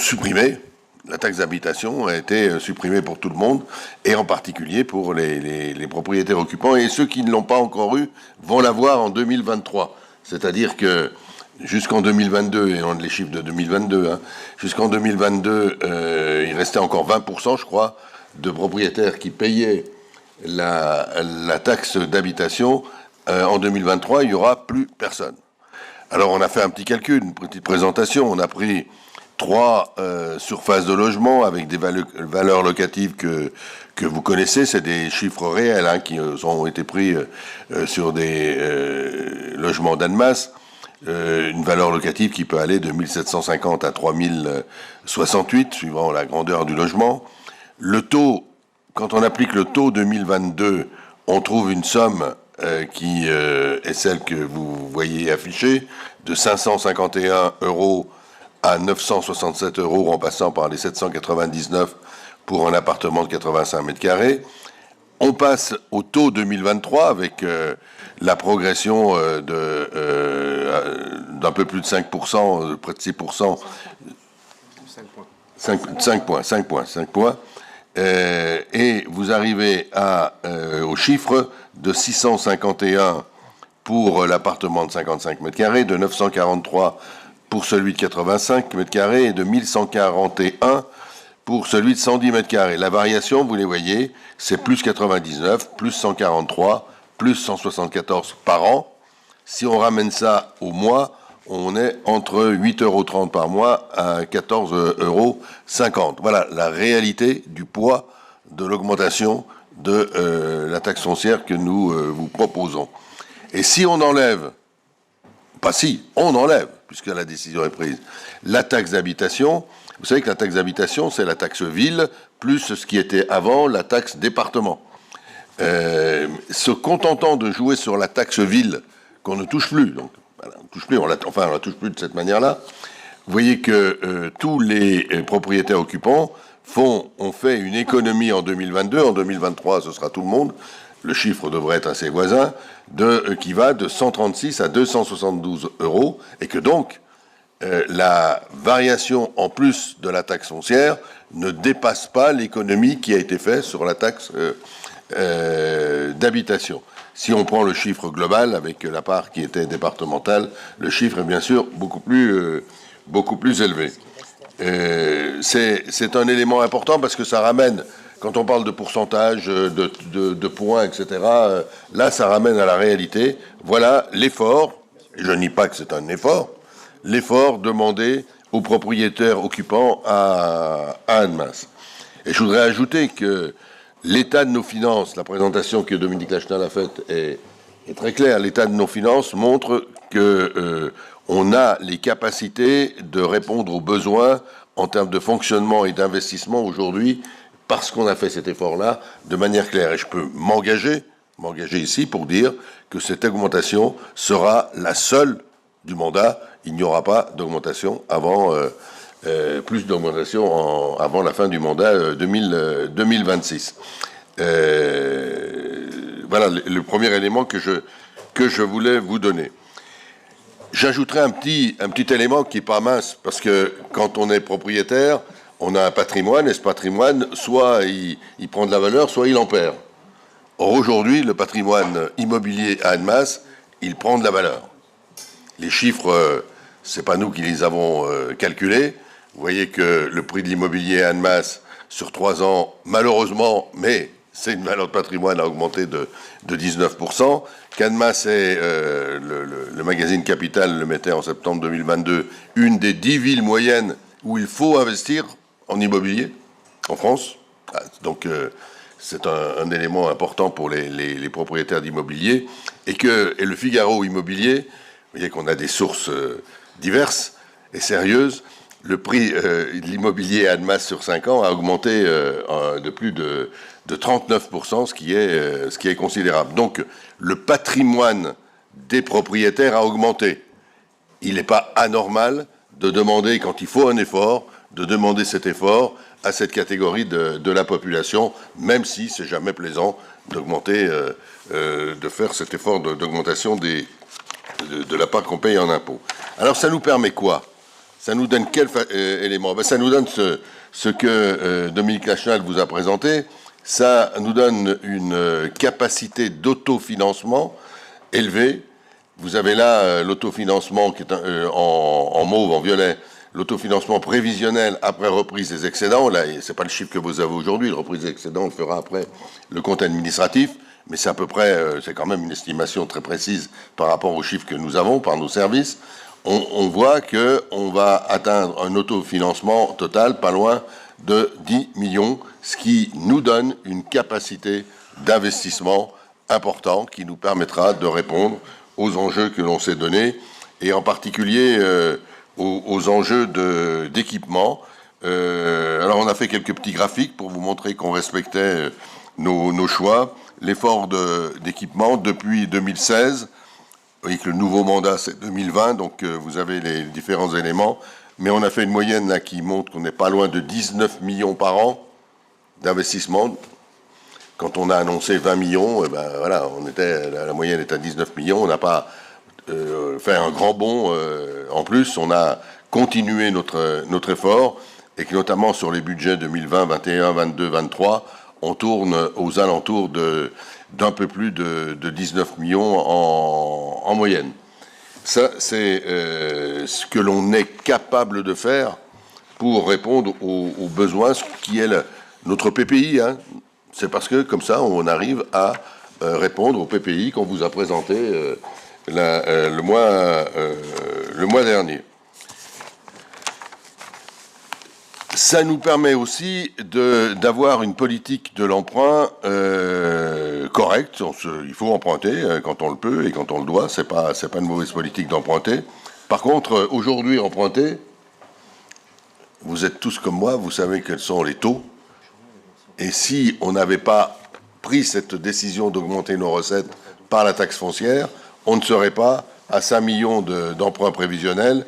supprimé. La taxe d'habitation a été supprimée pour tout le monde, et en particulier pour les propriétaires occupants. Et ceux qui ne l'ont pas encore eu vont l'avoir en 2023. C'est-à-dire que jusqu'en 2022, et on a les chiffres de 2022, jusqu'en 2022, il restait encore 20%, je crois, de propriétaires qui payaient la taxe d'habitation. En 2023, il n'y aura plus personne. Alors on a fait un petit calcul, une petite présentation. On a pris 3 surfaces de logement avec des valeurs locatives que vous connaissez. C'est des chiffres réels qui ont été pris sur des logements d'Annemasse. Une valeur locative qui peut aller de 1750 à 3068, suivant la grandeur du logement. Le taux, quand on applique le taux 2022, on trouve une somme qui est celle que vous voyez affichée, de 551 € à 967 € en passant par les 799 pour un appartement de 85 mètres carrés. On passe au taux 2023 avec la progression d'un peu plus de 5%, près de 6%. 5 points. Et vous arrivez au chiffre de 651 pour l'appartement de 55 mètres carrés, de 943 pour celui de 85 mètres carrés et de 1141 pour celui de 110 mètres carrés. La variation, vous les voyez, c'est plus 99, plus 143, plus 174 par an. Si on ramène ça au mois, on est entre 8,30 € par mois à 14,50 €. Voilà la réalité du poids de l'augmentation de la taxe foncière que nous vous proposons. Et si on enlève, on enlève, puisque la décision est prise, la taxe d'habitation. Vous savez que la taxe d'habitation, c'est la taxe ville, plus ce qui était avant la taxe département. Se contentant de jouer sur la taxe ville, qu'on ne touche plus, donc voilà, on la touche plus de cette manière-là, vous voyez que tous les propriétaires occupants ont fait une économie en 2022, en 2023, ce sera tout le monde, le chiffre devrait être assez voisin, qui va de 136 à 272 €, et que donc, la variation en plus de la taxe foncière ne dépasse pas l'économie qui a été faite sur la taxe d'habitation. Si on prend le chiffre global avec la part qui était départementale, le chiffre est bien sûr beaucoup plus élevé. C'est un élément important parce que ça ramène, quand on parle de pourcentage, de points, etc., là ça ramène à la réalité. Voilà l'effort, et je ne nie pas que c'est un effort, l'effort demandé aux propriétaires occupants à Annemasse. Et je voudrais ajouter que l'état de nos finances, la présentation que Dominique Lachenal a faite est très claire. L'état de nos finances montre que on a les capacités de répondre aux besoins en termes de fonctionnement et d'investissement aujourd'hui, parce qu'on a fait cet effort-là de manière claire. Et je peux m'engager ici pour dire que cette augmentation sera la seule du mandat. Il n'y aura pas d'augmentation avant avant la fin du mandat 2026. Voilà le premier élément que je voulais vous donner. J'ajouterai un petit élément qui n'est pas mince, parce que quand on est propriétaire, on a un patrimoine, et ce patrimoine, soit il prend de la valeur, soit il en perd. Or, aujourd'hui, le patrimoine immobilier à Annemasse, il prend de la valeur. Les chiffres, c'est pas nous qui les avons calculés. Vous voyez que le prix de l'immobilier à Annemasse, sur 3 ans, malheureusement, mais c'est une valeur de patrimoine, a augmenté de 19%. Qu'Annemasse est, le magazine Capital le mettait en septembre 2022, une des 10 villes moyennes où il faut investir en immobilier, en France. Donc, c'est un élément important pour les propriétaires d'immobilier. Et le Figaro Immobilier, vous voyez qu'on a des sources diverses et sérieuses. Le prix de l'immobilier à Annemasse sur 5 ans a augmenté de plus de 39%, ce qui est considérable. Donc, le patrimoine des propriétaires a augmenté. Il n'est pas anormal de demander, quand il faut un effort, de demander cet effort à cette catégorie de la population, même si c'est jamais plaisant d'augmenter, de faire cet effort d'augmentation de la part qu'on paye en impôts. Alors, ça nous permet quoi? Ça nous donne quel élément? Ça nous donne ce que Dominique Lachenal vous a présenté. Ça nous donne une capacité d'autofinancement élevée. Vous avez là l'autofinancement qui est en mauve, en violet, l'autofinancement prévisionnel après reprise des excédents. Là, c'est pas le chiffre que vous avez aujourd'hui. La reprise des excédents, on le fera après le compte administratif. Mais c'est à peu près, c'est quand même une estimation très précise par rapport aux chiffres que nous avons par nos services. On voit qu'on va atteindre un autofinancement total pas loin de 10 millions, ce qui nous donne une capacité d'investissement important qui nous permettra de répondre aux enjeux que l'on s'est donnés, et en particulier aux enjeux d'équipement. Alors, on a fait quelques petits graphiques pour vous montrer qu'on respectait nos choix. L'effort d'équipement depuis 2016, vous voyez que le nouveau mandat, c'est 2020, donc vous avez les différents éléments. Mais on a fait une moyenne là qui montre qu'on n'est pas loin de 19 millions par an d'investissement. Quand on a annoncé 20 millions, eh ben, voilà, la moyenne est à 19 millions. On n'a pas fait un grand bond en plus. On a continué notre effort, et que notamment sur les budgets 2020, 21, 22, 23, on tourne aux alentours d'un peu plus de 19 millions en moyenne. Ça, c'est ce que l'on est capable de faire pour répondre aux besoins, ce qui est notre PPI. Hein. C'est parce que, comme ça, on arrive à répondre au PPI qu'on vous a présenté le mois dernier. Ça nous permet aussi d'avoir une politique de l'emprunt correcte. Il faut emprunter quand on le peut et quand on le doit. C'est pas une mauvaise politique d'emprunter. Par contre, aujourd'hui, emprunter, vous êtes tous comme moi, vous savez quels sont les taux. Et si on n'avait pas pris cette décision d'augmenter nos recettes par la taxe foncière, on ne serait pas à 5 millions d'emprunts prévisionnels.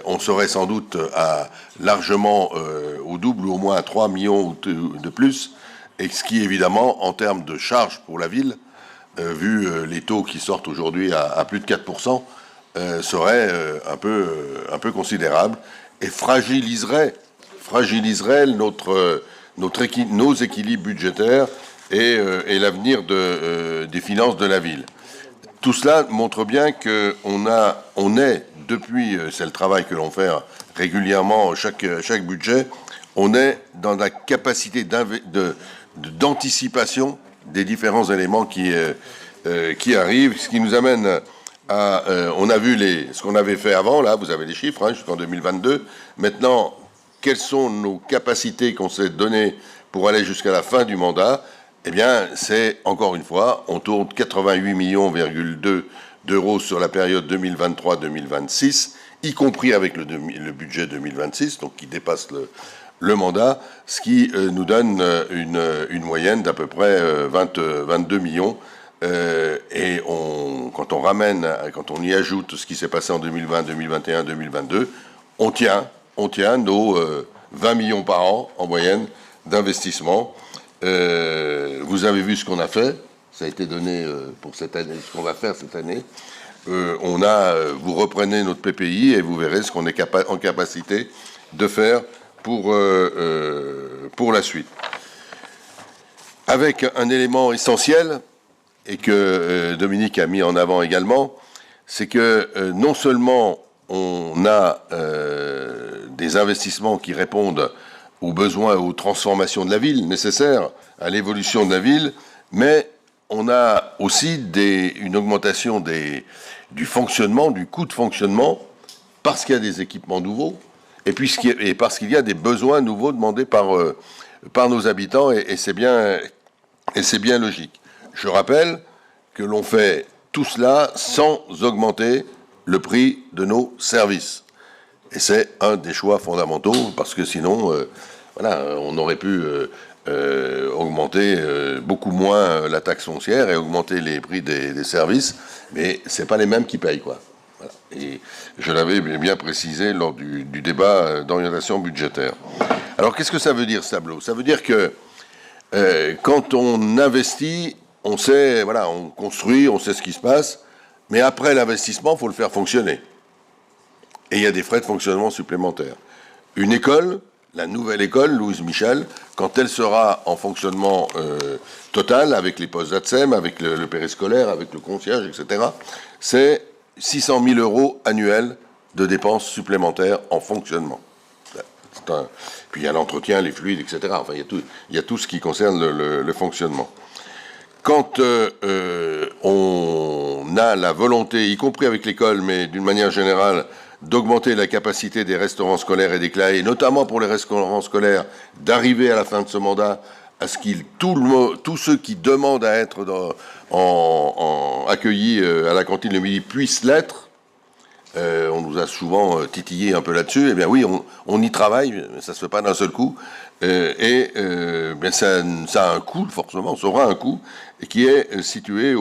On serait sans doute largement au double ou au moins à 3 millions de plus, et ce qui, évidemment, en termes de charges pour la ville, vu les taux qui sortent aujourd'hui à plus de 4%, serait un peu considérable, et fragiliserait nos équilibres budgétaires et l'avenir des finances de la ville. Tout cela montre bien qu'on est, depuis, c'est le travail que l'on fait régulièrement, chaque budget, on est dans la capacité d'anticipation des différents éléments qui arrivent, ce qui nous amène à... on a vu ce qu'on avait fait avant, là, vous avez les chiffres, hein, jusqu'en 2022. Maintenant, quelles sont nos capacités qu'on s'est données pour aller jusqu'à la fin du mandat? Eh bien, c'est, encore une fois, on tourne 88,2 millions d'euros sur la période 2023-2026, y compris avec le budget 2026, donc qui dépasse le mandat, ce qui nous donne une moyenne d'à peu près 22 millions. Et quand on y ajoute ce qui s'est passé en 2020, 2021, 2022, on tient nos 20 millions par an en moyenne d'investissement. vous avez vu ce qu'on a fait. Ça a été donné pour cette année, ce qu'on va faire cette année. Vous reprenez notre PPI et vous verrez ce qu'on est en capacité de faire pour la suite. Avec un élément essentiel, et que Dominique a mis en avant également, c'est que non seulement on a des investissements qui répondent aux besoins, aux transformations de la ville nécessaires à l'évolution de la ville, mais on a aussi une augmentation du fonctionnement, du coût de fonctionnement, parce qu'il y a des équipements nouveaux, et parce qu'il y a des besoins nouveaux demandés par nos habitants, et c'est bien logique. Je rappelle que l'on fait tout cela sans augmenter le prix de nos services. Et c'est un des choix fondamentaux, parce que sinon, on aurait pu augmenter beaucoup moins la taxe foncière et augmenter les prix des services, mais c'est pas les mêmes qui payent, quoi. Voilà. Et je l'avais bien précisé lors du débat d'orientation budgétaire. Alors, qu'est-ce que ça veut dire, ce tableau? Ça veut dire que quand on investit, on sait, on construit, on sait ce qui se passe, mais après l'investissement, il faut le faire fonctionner. Et il y a des frais de fonctionnement supplémentaires. Une école, la nouvelle école, Louise Michel, quand elle sera en fonctionnement total, avec les postes d'ATSEM, avec le périscolaire, avec le concierge, etc., c'est 600 000 € annuels de dépenses supplémentaires en fonctionnement. Puis il y a l'entretien, les fluides, etc. Enfin, il y a tout ce qui concerne le fonctionnement. Quand on a la volonté, y compris avec l'école, mais d'une manière générale, d'augmenter la capacité des restaurants scolaires et des CLAE, notamment pour les restaurants scolaires, d'arriver à la fin de ce mandat à ce tous ceux qui demandent à être accueillis à la cantine le midi puissent l'être. On nous a souvent titillé un peu là-dessus. Eh bien oui, on y travaille, mais ça se fait pas d'un seul coup. Bien ça a un coût, forcément, ça aura un coût, et qui est situé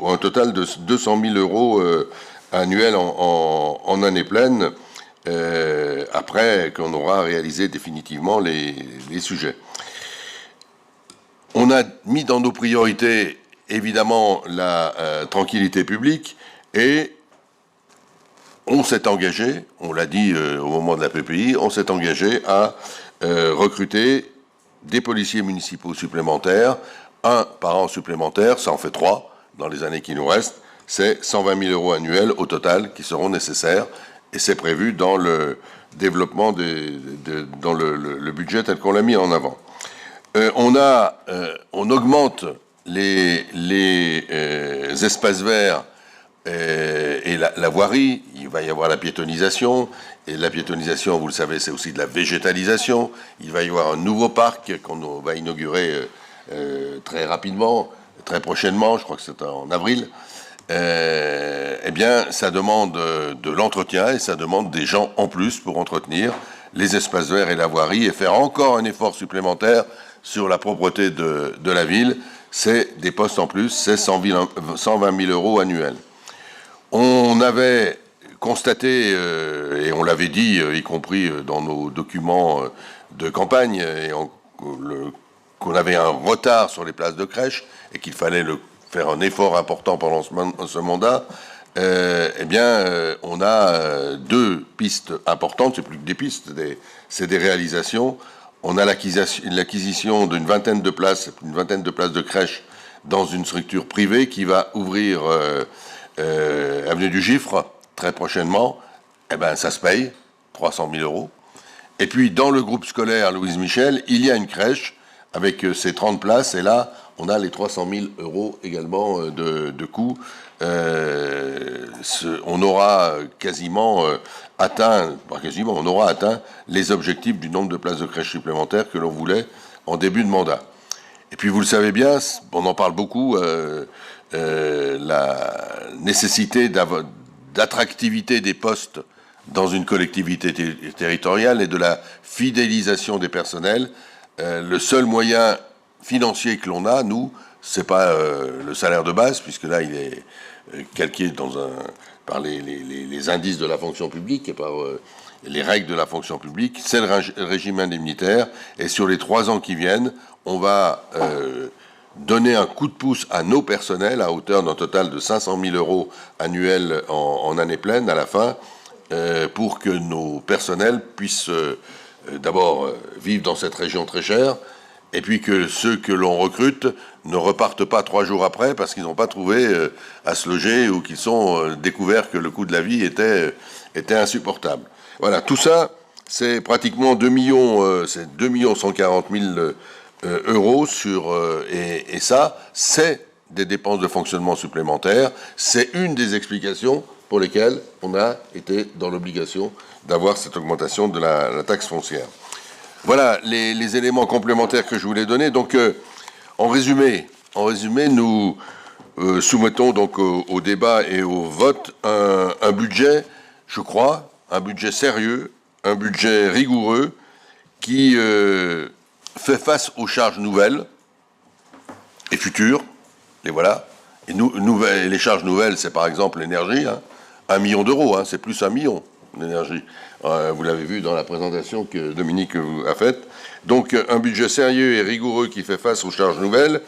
un total de 200 000 € annuels en année pleine, après qu'on aura réalisé définitivement les sujets. On a mis dans nos priorités, évidemment, la tranquillité publique, et on s'est engagé, on l'a dit au moment de la PPI, on s'est engagé à recruter des policiers municipaux supplémentaires, un par an supplémentaire, ça en fait 3 dans les années qui nous restent, c'est 120 000 € annuels au total qui seront nécessaires, et c'est prévu dans le développement, dans le budget tel qu'on l'a mis en avant. On augmente les espaces verts et la voirie. Il va y avoir la piétonisation, et la piétonisation, vous le savez, c'est aussi de la végétalisation. Il va y avoir un nouveau parc qu'on va inaugurer très rapidement, très prochainement, je crois que c'est en avril. Eh bien, ça demande de l'entretien et ça demande des gens en plus pour entretenir les espaces verts et la voirie et faire encore un effort supplémentaire sur la propreté de la ville. C'est des postes en plus, c'est 120 000 € annuels. On avait constaté, et on l'avait dit, y compris dans nos documents de campagne, qu'on avait un retard sur les places de crèche et qu'il fallait faire un effort important pendant ce mandat. Eh bien, on a 2 pistes importantes, c'est plus que des pistes, c'est des réalisations. On a l'acquisition d'une vingtaine de places de crèche dans une structure privée qui va ouvrir avenue du Gifre très prochainement. Eh ben, ça se paye 300 000 €. Et puis, dans le groupe scolaire Louise Michel, il y a une crèche avec ses 30 places, et là, on a les 300 000 € également de coûts. On aura quasiment on aura atteint les objectifs du nombre de places de crèche supplémentaires que l'on voulait en début de mandat. Et puis, vous le savez bien, on en parle beaucoup, la nécessité d'attractivité des postes dans une collectivité territoriale et de la fidélisation des personnels. Le seul moyen financier que l'on a, nous, c'est pas le salaire de base, puisque là, il est calqué par les indices de la fonction publique et par les règles de la fonction publique, c'est le régime indemnitaire. Et sur les 3 ans qui viennent, on va donner un coup de pouce à nos personnels à hauteur d'un total de 500 000 € annuels en année pleine à la fin, pour que nos personnels puissent d'abord vivre dans cette région très chère, et puis que ceux que l'on recrute ne repartent pas 3 jours après parce qu'ils n'ont pas trouvé à se loger ou qu'ils ont découvert que le coût de la vie était insupportable. Voilà, tout ça, c'est pratiquement 2 140 000 € sur, et ça, c'est des dépenses de fonctionnement supplémentaires. C'est une des explications pour lesquelles on a été dans l'obligation d'avoir cette augmentation de la taxe foncière. Voilà les éléments complémentaires que je voulais donner. Donc, en résumé, nous soumettons donc au débat et au vote un budget, je crois, un budget sérieux, un budget rigoureux qui fait face aux charges nouvelles et futures. Et voilà. Et les charges nouvelles, c'est par exemple l'énergie, 1 million d'euros, c'est plus 1 million d'énergie. Vous l'avez vu dans la présentation que Dominique a faite. Donc un budget sérieux et rigoureux qui fait face aux charges nouvelles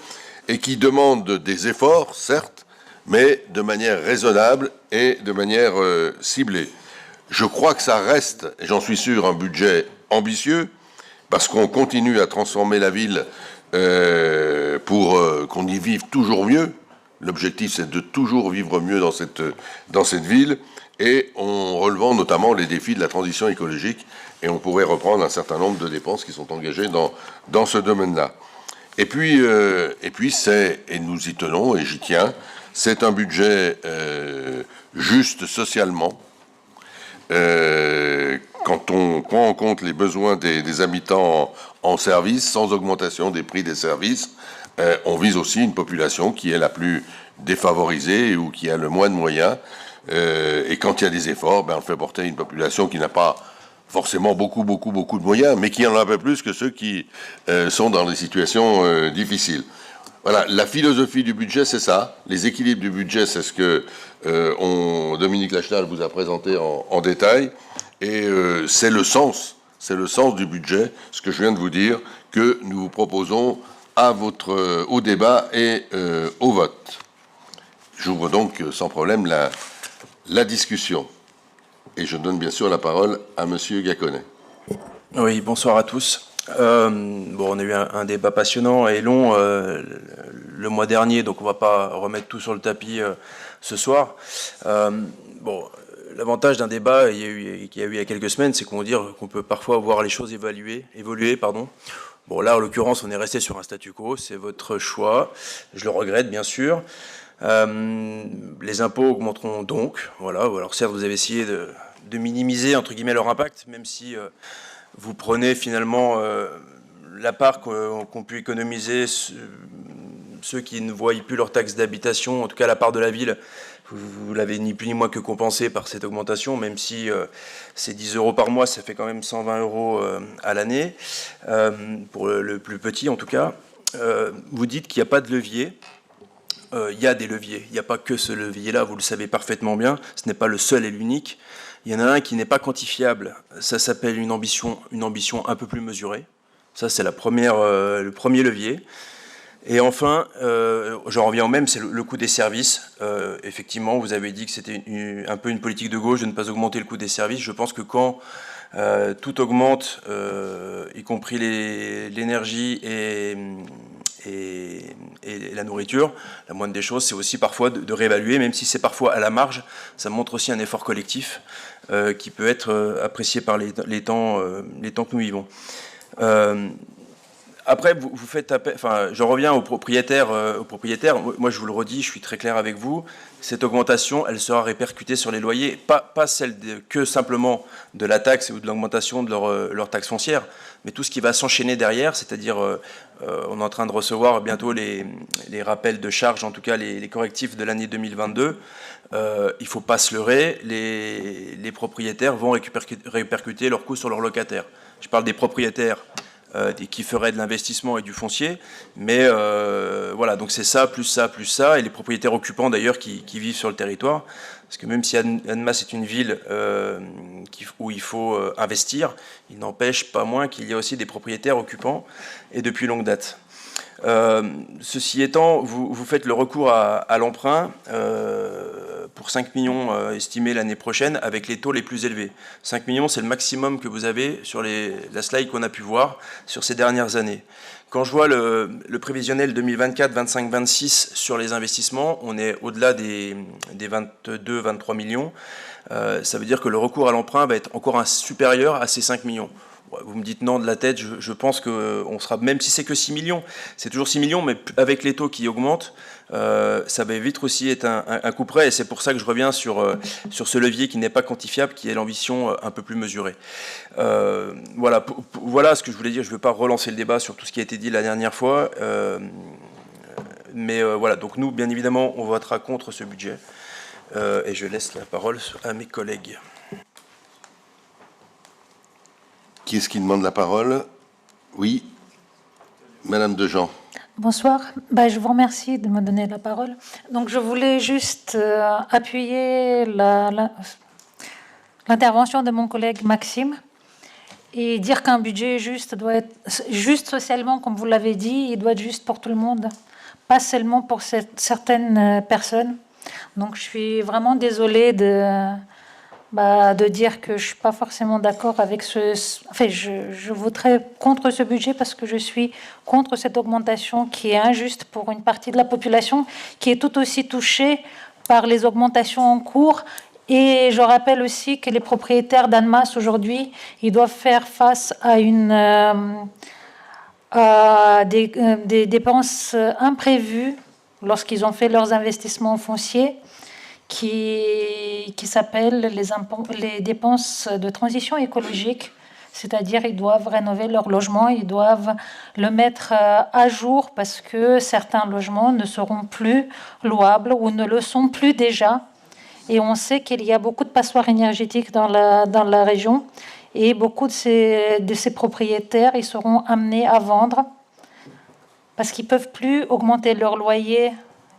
et qui demande des efforts, certes, mais de manière raisonnable et de manière ciblée. Je crois que ça reste, et j'en suis sûr, un budget ambitieux, parce qu'on continue à transformer la ville pour qu'on y vive toujours mieux. L'objectif, c'est de toujours vivre mieux dans cette ville, et en relevant notamment les défis de la transition écologique, et on pourrait reprendre un certain nombre de dépenses qui sont engagées dans ce domaine-là. Et puis et nous y tenons, et j'y tiens, c'est un budget juste socialement, quand on prend en compte les besoins des habitants en service, sans augmentation des prix des services. On vise aussi une population qui est la plus défavorisée ou qui a le moins de moyens. Et quand il y a des efforts, on fait porter une population qui n'a pas forcément beaucoup de moyens, mais qui en a un peu plus que ceux qui sont dans des situations difficiles. Voilà, la philosophie du budget, c'est ça. Les équilibres du budget, c'est ce que Dominique Lachenal vous a présenté en détail. Et c'est le sens du budget, ce que je viens de vous dire, que nous vous proposons au débat et au vote. J'ouvre donc sans problème la discussion. Et je donne bien sûr la parole à Monsieur Gaconnet.
Oui, bonsoir à tous. On a eu un débat passionnant et long le mois dernier, donc on ne va pas remettre tout sur le tapis ce soir. L'avantage d'un débat qu'il y a eu il y a quelques semaines, c'est qu'on peut parfois voir les choses évoluer. Bon, là, en l'occurrence, on est resté sur un statu quo, c'est votre choix. Je le regrette, bien sûr. Les impôts augmenteront donc, voilà. Alors certes, vous avez essayé de minimiser, entre guillemets, leur impact, même si vous prenez finalement la part qu'ont pu économiser ceux qui ne voient plus leur taxe d'habitation, en tout cas la part de la ville. Vous l'avez ni plus ni moins que compensé par cette augmentation, même si c'est 10 € par mois, ça fait quand même 120 € à l'année, pour le plus petit en tout cas. Vous dites qu'il n'y a pas de levier. Il y a des leviers, il n'y a pas que ce levier-là, vous le savez parfaitement bien, ce n'est pas le seul et l'unique. Il y en a un qui n'est pas quantifiable, ça s'appelle une ambition un peu plus mesurée. Ça, c'est le premier levier. Et enfin, j'en reviens au même, c'est le coût des services. Effectivement, vous avez dit que c'était un peu une politique de gauche de ne pas augmenter le coût des services. Je pense que quand tout augmente, y compris l'énergie et la nourriture, la moindre des choses, c'est aussi parfois de réévaluer, même si c'est parfois à la marge, ça montre aussi un effort collectif qui peut être apprécié par les temps que nous vivons. Après, vous faites appel, je reviens aux propriétaires. Moi, je vous le redis, je suis très clair avec vous. Cette augmentation, elle sera répercutée sur les loyers, pas celle que simplement de la taxe ou de l'augmentation de leur taxe foncière, mais tout ce qui va s'enchaîner derrière, c'est-à-dire, on est en train de recevoir bientôt les rappels de charges, en tout cas les correctifs de l'année 2022. Il ne faut pas se leurrer, les propriétaires vont répercuter leurs coûts sur leurs locataires. Je parle des propriétaires qui feraient de l'investissement et du foncier. Mais voilà, donc c'est ça, plus ça, plus ça. Et les propriétaires occupants d'ailleurs qui vivent sur le territoire. Parce que même si Annemasse est une ville où il faut investir, il n'empêche pas moins qu'il y a aussi des propriétaires occupants, et depuis longue date. Ceci étant, vous faites le recours à l'emprunt pour 5 millions estimés l'année prochaine avec les taux les plus élevés. 5 millions, c'est le maximum que vous avez sur la slide qu'on a pu voir sur ces dernières années. Quand je vois le prévisionnel 2024, 25, 26 sur les investissements, on est au-delà des 22, 23 millions. Ça veut dire que le recours à l'emprunt va être encore supérieur à ces 5 millions. Vous me dites non de la tête, je pense qu'on sera, même si c'est que 6 millions, c'est toujours 6 millions, mais avec les taux qui augmentent, ça va vite aussi être un coup près, et c'est pour ça que je reviens sur ce levier qui n'est pas quantifiable, qui est l'ambition un peu plus mesurée. Voilà ce que je voulais dire. Je ne veux pas relancer le débat sur tout ce qui a été dit la dernière fois, mais voilà, donc nous, bien évidemment, on votera contre ce budget, et je laisse la parole à mes collègues.
Qui est-ce qui demande la parole? Oui, Madame Dejean.
Bonsoir. Je vous remercie de me donner la parole. Donc, je voulais juste appuyer l'intervention de mon collègue Maxime et dire qu'un budget juste doit être juste socialement, comme vous l'avez dit, il doit être juste pour tout le monde, pas seulement pour certaines personnes. Donc, je suis vraiment désolée de dire que je ne suis pas forcément d'accord avec je voterai contre ce budget parce que je suis contre cette augmentation qui est injuste pour une partie de la population qui est tout aussi touchée par les augmentations en cours. Et je rappelle aussi que les propriétaires d'Annemasse aujourd'hui, ils doivent faire face à des dépenses imprévues lorsqu'ils ont fait leurs investissements fonciers, qui s'appellent les dépenses de transition écologique, c'est-à-dire ils doivent rénover leur logement, ils doivent le mettre à jour parce que certains logements ne seront plus louables ou ne le sont plus déjà. Et on sait qu'il y a beaucoup de passoires énergétiques dans la région et beaucoup de ces propriétaires, ils seront amenés à vendre parce qu'ils ne peuvent plus augmenter leur loyer.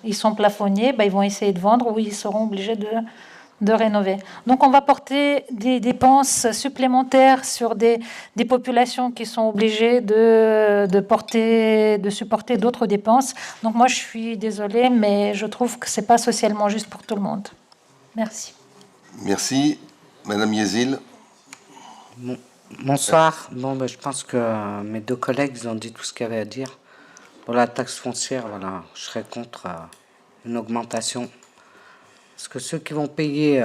Ils sont plafonnés, ils vont essayer de vendre ou ils seront obligés de rénover. Donc, on va porter des dépenses supplémentaires sur des populations qui sont obligées de supporter d'autres dépenses. Donc, moi, je suis désolée, mais je trouve que ce n'est pas socialement juste pour tout le monde. Merci.
Merci. Madame Yezil.
Bonsoir. Je pense que mes deux collègues ont dit tout ce qu'il y avait à dire. Pour la taxe foncière, voilà, je serais contre une augmentation. Parce que ceux qui vont payer,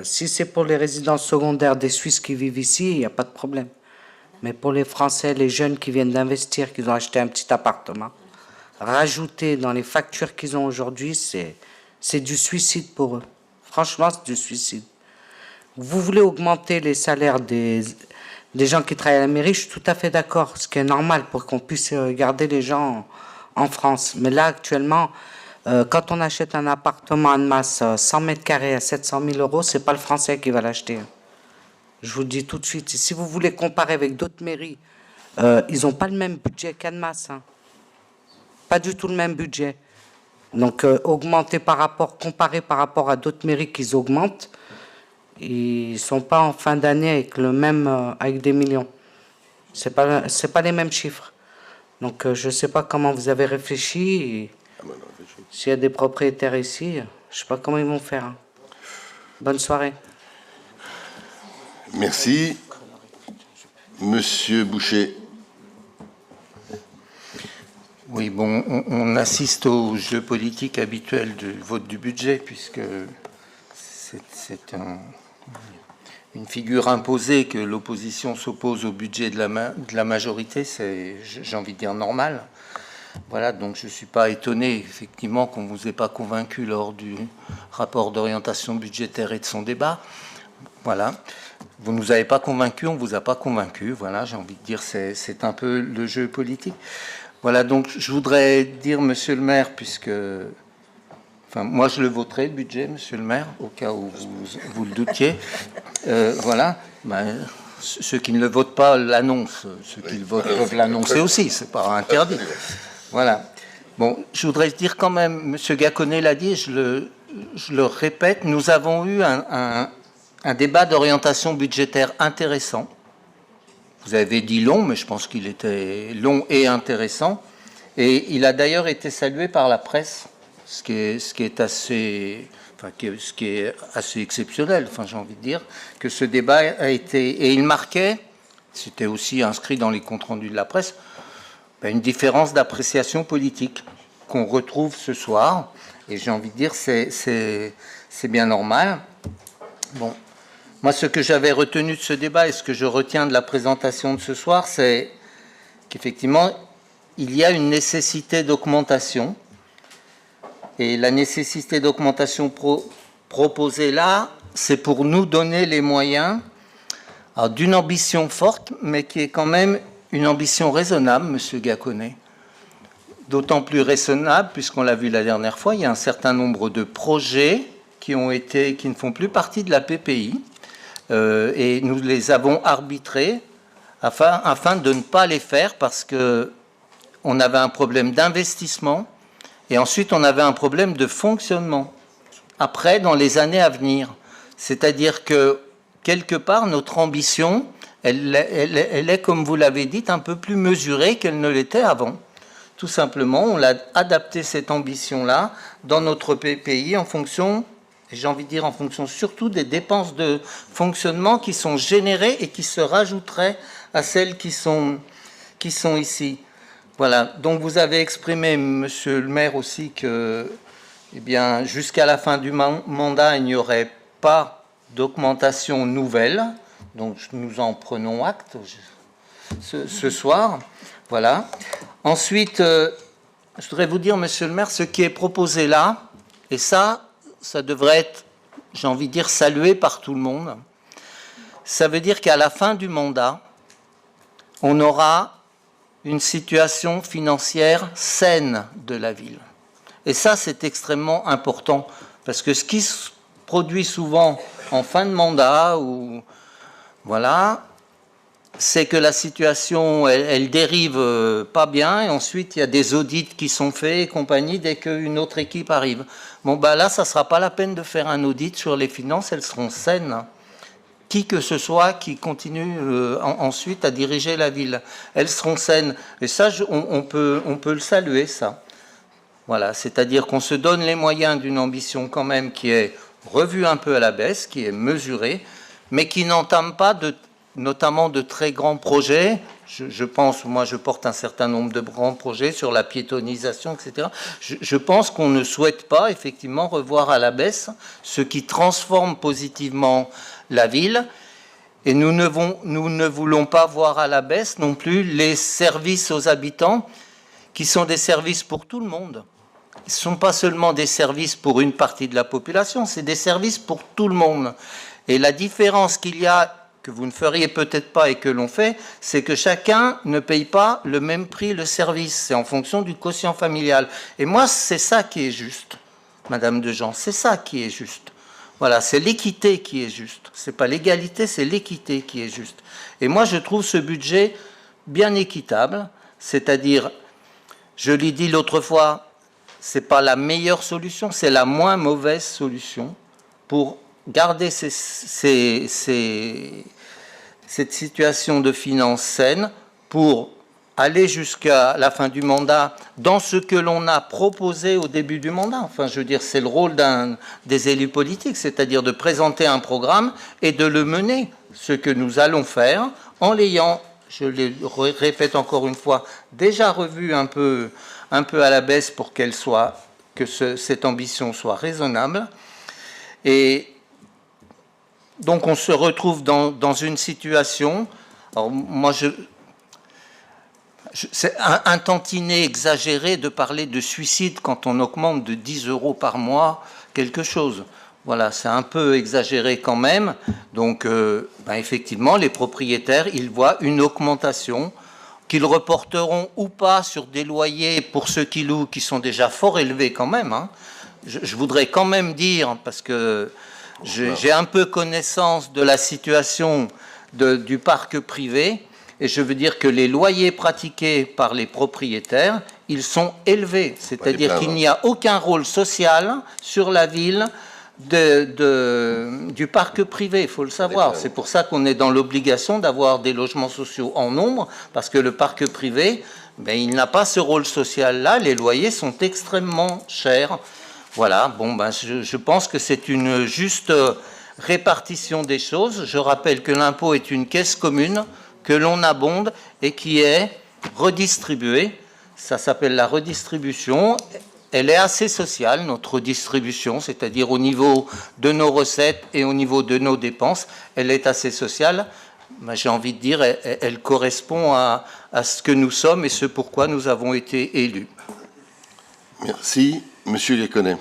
si c'est pour les résidences secondaires des Suisses qui vivent ici, il n'y a pas de problème. Mais pour les Français, les jeunes qui viennent d'investir, qui ont acheté un petit appartement, rajouter dans les factures qu'ils ont aujourd'hui, c'est du suicide pour eux. Franchement, c'est du suicide. Vous voulez augmenter les salaires des gens qui travaillent à la mairie, je suis tout à fait d'accord, ce qui est normal pour qu'on puisse garder les gens en France. Mais là, actuellement, quand on achète un appartement en masse, 100 mètres carrés à 700 000 euros, c'est pas le Français qui va l'acheter. Je vous le dis tout de suite. Et si vous voulez comparer avec d'autres mairies, ils n'ont pas le même budget qu'Annemasse. Pas du tout le même budget. Donc, comparer par rapport à d'autres mairies qu'ils augmentent, ils ne sont pas en fin d'année avec des millions. C'est pas les mêmes chiffres. Donc, je ne sais pas comment vous avez réfléchi. S'il y a des propriétaires ici, je ne sais pas comment ils vont faire. Bonne soirée.
Merci. Monsieur Boucher.
Oui, on assiste au jeu politique habituel du vote du budget, puisque c'est une figure imposée que l'opposition s'oppose au budget de la majorité, c'est, j'ai envie de dire, normal. Voilà, donc je ne suis pas étonné, effectivement, qu'on ne vous ait pas convaincu lors du rapport d'orientation budgétaire et de son débat. Voilà. Vous ne nous avez pas convaincus, on ne vous a pas convaincus. Voilà, j'ai envie de dire, c'est un peu le jeu politique. Voilà, donc je voudrais dire, monsieur le maire, moi je le voterai, le budget, monsieur le maire, au cas où vous le doutiez. Voilà, ceux qui ne le votent pas l'annoncent. Ceux qui le votent peuvent l'annoncer aussi, c'est pas interdit. Voilà. Bon, je voudrais dire quand même, M. Gaconnet l'a dit, je le répète, nous avons eu un débat d'orientation budgétaire intéressant. Vous avez dit long, mais je pense qu'il était long et intéressant. Et il a d'ailleurs été salué par la presse, ce qui est assez exceptionnel, j'ai envie de dire, que ce débat a été... Et il marquait, c'était aussi inscrit dans les comptes rendus de la presse, une différence d'appréciation politique qu'on retrouve ce soir. Et j'ai envie de dire, c'est bien normal. Bon, moi, ce que j'avais retenu de ce débat et ce que je retiens de la présentation de ce soir, c'est qu'effectivement, il y a une nécessité d'augmentation. Et la nécessité d'augmentation proposée là, c'est pour nous donner les moyens d'une ambition forte, mais qui est quand même une ambition raisonnable, Monsieur Gaconnet. D'autant plus raisonnable, puisqu'on l'a vu la dernière fois, il y a un certain nombre de projets qui ne font plus partie de la PPI, et nous les avons arbitrés afin de ne pas les faire, parce qu'on avait un problème d'investissement, et ensuite on avait un problème de fonctionnement, après, dans les années à venir. C'est-à-dire que, quelque part, notre ambition, elle est, comme vous l'avez dit, un peu plus mesurée qu'elle ne l'était avant. Tout simplement, on a adapté cette ambition-là dans notre pays en fonction, j'ai envie de dire en fonction surtout des dépenses de fonctionnement qui sont générées et qui se rajouteraient à celles qui sont ici. Voilà, donc vous avez exprimé, Monsieur le maire, aussi que jusqu'à la fin du mandat, il n'y aurait pas d'augmentation nouvelle. Donc nous en prenons acte ce soir. Voilà. Ensuite, je voudrais vous dire, Monsieur le maire, ce qui est proposé là, et ça devrait être, j'ai envie de dire, salué par tout le monde. Ça veut dire qu'à la fin du mandat, on aura une situation financière saine de la ville. Et ça, c'est extrêmement important, parce que ce qui se produit souvent en fin de mandat, voilà, c'est que la situation, elle dérive pas bien, et ensuite il y a des audits qui sont faits et compagnie dès qu'une autre équipe arrive. Bon, là, ça ne sera pas la peine de faire un audit sur les finances, elles seront saines. Qui que ce soit qui continue ensuite à diriger la ville, elles seront saines. Et ça, on peut le saluer, ça. Voilà, c'est-à-dire qu'on se donne les moyens d'une ambition quand même qui est revue un peu à la baisse, qui est mesurée, mais qui n'entame pas notamment de très grands projets. Je pense, moi je porte un certain nombre de grands projets sur la piétonisation, etc. Je pense qu'on ne souhaite pas effectivement revoir à la baisse ce qui transforme positivement la ville, et nous ne voulons pas voir à la baisse non plus les services aux habitants, qui sont des services pour tout le monde. Ce ne sont pas seulement des services pour une partie de la population, c'est des services pour tout le monde. Et la différence qu'il y a, que vous ne feriez peut-être pas et que l'on fait, c'est que chacun ne paye pas le même prix le service. C'est en fonction du quotient familial. Et moi, c'est ça qui est juste, Madame Dejean, c'est ça qui est juste. Voilà, c'est l'équité qui est juste. C'est pas l'égalité, c'est l'équité qui est juste. Et moi, je trouve ce budget bien équitable, c'est-à-dire, je l'ai dit l'autre fois, c'est pas la meilleure solution, c'est la moins mauvaise solution pour garder cette situation de finances saine, pour aller jusqu'à la fin du mandat dans ce que l'on a proposé au début du mandat. Enfin, je veux dire, c'est le rôle des élus politiques, c'est-à-dire de présenter un programme et de le mener, ce que nous allons faire en l'ayant, je le répète encore une fois, déjà revu un peu à la baisse pour que cette ambition soit raisonnable. Et donc on se retrouve dans une situation, alors moi c'est un tantinet exagéré de parler de suicide quand on augmente de 10 € par mois quelque chose. Voilà, c'est un peu exagéré quand même. Donc effectivement, les propriétaires, ils voient une augmentation qu'ils reporteront ou pas sur des loyers pour ceux qui louent, qui sont déjà fort élevés quand même. Hein. Je voudrais quand même dire, parce que j'ai un peu connaissance de la situation du parc privé. Et je veux dire que les loyers pratiqués par les propriétaires, ils sont élevés. C'est-à-dire qu'il n'y a aucun rôle social sur la ville du parc privé, il faut le savoir. C'est pour ça qu'on est dans l'obligation d'avoir des logements sociaux en nombre, parce que le parc privé, ben, il n'a pas ce rôle social-là. Les loyers sont extrêmement chers. Voilà, bon, ben, je pense que c'est une juste répartition des choses. Je rappelle que l'impôt est une caisse commune que l'on abonde et qui est redistribuée. Ça s'appelle la redistribution. Elle est assez sociale, notre redistribution, c'est-à-dire au niveau de nos recettes et au niveau de nos dépenses. Elle est assez sociale. Ben, j'ai envie de dire, elle correspond à ce que nous sommes et ce pourquoi nous avons été élus.
Merci. Monsieur Gacquenay.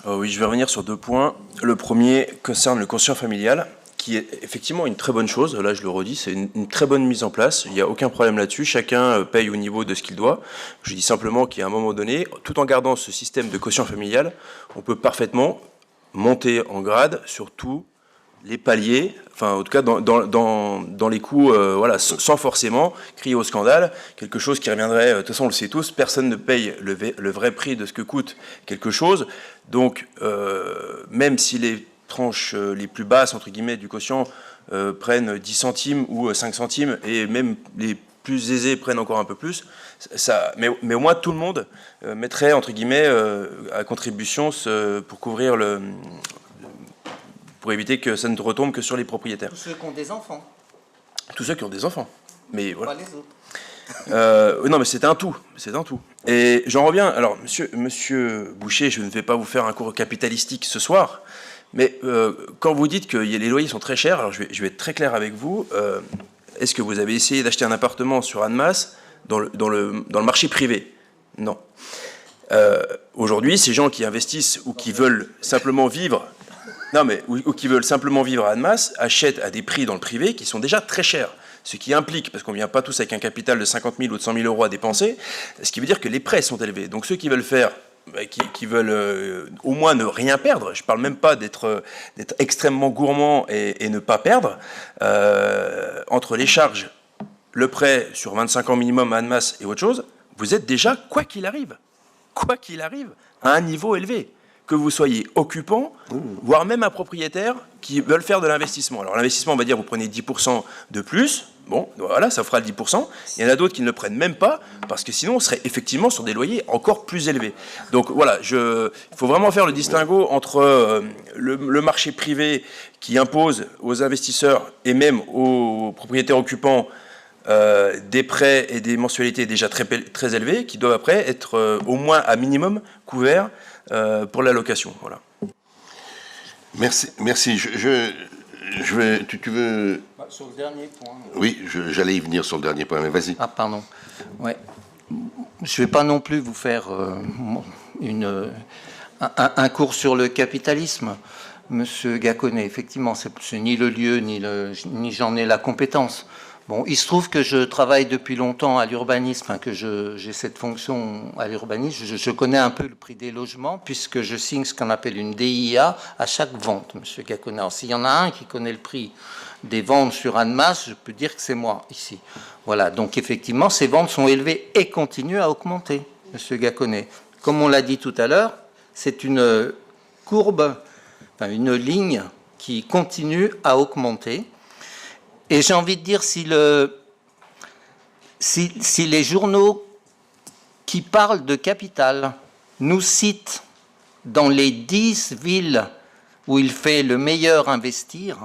Oui, je vais revenir sur 2 points. Le premier concerne le quotient familial, qui est effectivement une très bonne chose. Là, je le redis, c'est une très bonne mise en place. Il n'y a aucun problème là-dessus. Chacun paye au niveau de ce qu'il doit. Je dis simplement qu'à un moment donné, tout en gardant ce système de quotient familial, on peut parfaitement monter en grade sur tous les paliers, enfin en tout cas dans les coûts, voilà, sans forcément crier au scandale, quelque chose qui reviendrait, de toute façon on le sait tous, personne ne paye le vrai prix de ce que coûte quelque chose, donc même si les tranches les plus basses, entre guillemets, du quotient prennent 10 centimes ou 5 centimes, et même les plus aisés prennent encore un peu plus, mais au moins tout le monde mettrait, entre guillemets, à contribution pour couvrir pour éviter que ça ne retombe que sur les propriétaires.
Tous ceux qui ont des enfants.
Tous ceux qui ont des enfants. Mais voilà.
Pas les autres.
Non, mais c'est un tout. C'est un tout. Et j'en reviens. Alors, monsieur Boucher, je ne vais pas vous faire un cours capitalistique ce soir, mais quand vous dites que les loyers sont très chers, alors je vais être très clair avec vous. Est-ce que vous avez essayé d'acheter un appartement sur Annemasse dans le marché privé? Non. Aujourd'hui, ces gens qui investissent ou qui veulent simplement vivre... Non, mais ou qui veulent simplement vivre à Annemasse achètent à des prix dans le privé qui sont déjà très chers. Ce qui implique, parce qu'on ne vient pas tous avec un capital de 50 000 ou de 100 000 euros à dépenser, ce qui veut dire que les prêts sont élevés. Donc ceux qui veulent faire, qui veulent au moins ne rien perdre, je ne parle même pas d'être extrêmement gourmand et ne pas perdre, entre les charges, le prêt sur 25 ans minimum à Annemasse et autre chose, vous êtes déjà, quoi qu'il arrive, à un niveau élevé. Que vous soyez occupant, voire même un propriétaire qui veulent faire de l'investissement. Alors l'investissement, on va dire, vous prenez 10% de plus, bon, voilà, ça fera le 10%. Il y en a d'autres qui ne le prennent même pas, parce que sinon, on serait effectivement sur des loyers encore plus élevés. Donc voilà, il faut vraiment faire le distinguo entre le marché privé qui impose aux investisseurs et même aux propriétaires occupants des prêts et des mensualités déjà très élevés, qui doivent après être au moins à minimum couverts pour la location. Voilà.
Merci. Je vais. Tu veux.
Sur le dernier point.
Oui, j'allais y venir sur le dernier point, mais vas-y.
Ah, pardon. Ouais. Je ne vais pas non plus vous faire un cours sur le capitalisme, Monsieur Gacquenay. Effectivement, c'est ni le lieu, ni j'en ai la compétence. Bon, il se trouve que je travaille depuis longtemps à l'urbanisme, que j'ai cette fonction à l'urbanisme. Je connais un peu le prix des logements, puisque je signe ce qu'on appelle une DIA à chaque vente, Monsieur Gacquenay. Alors, s'il y en a un qui connaît le prix des ventes sur Annemasse, je peux dire que c'est moi, ici. Voilà, donc effectivement, ces ventes sont élevées et continuent à augmenter, Monsieur Gacquenay. Comme on l'a dit tout à l'heure, c'est une courbe, enfin une ligne qui continue à augmenter. Et j'ai envie de dire, si les journaux qui parlent de capital nous citent dans les 10 villes où il fait le meilleur investir,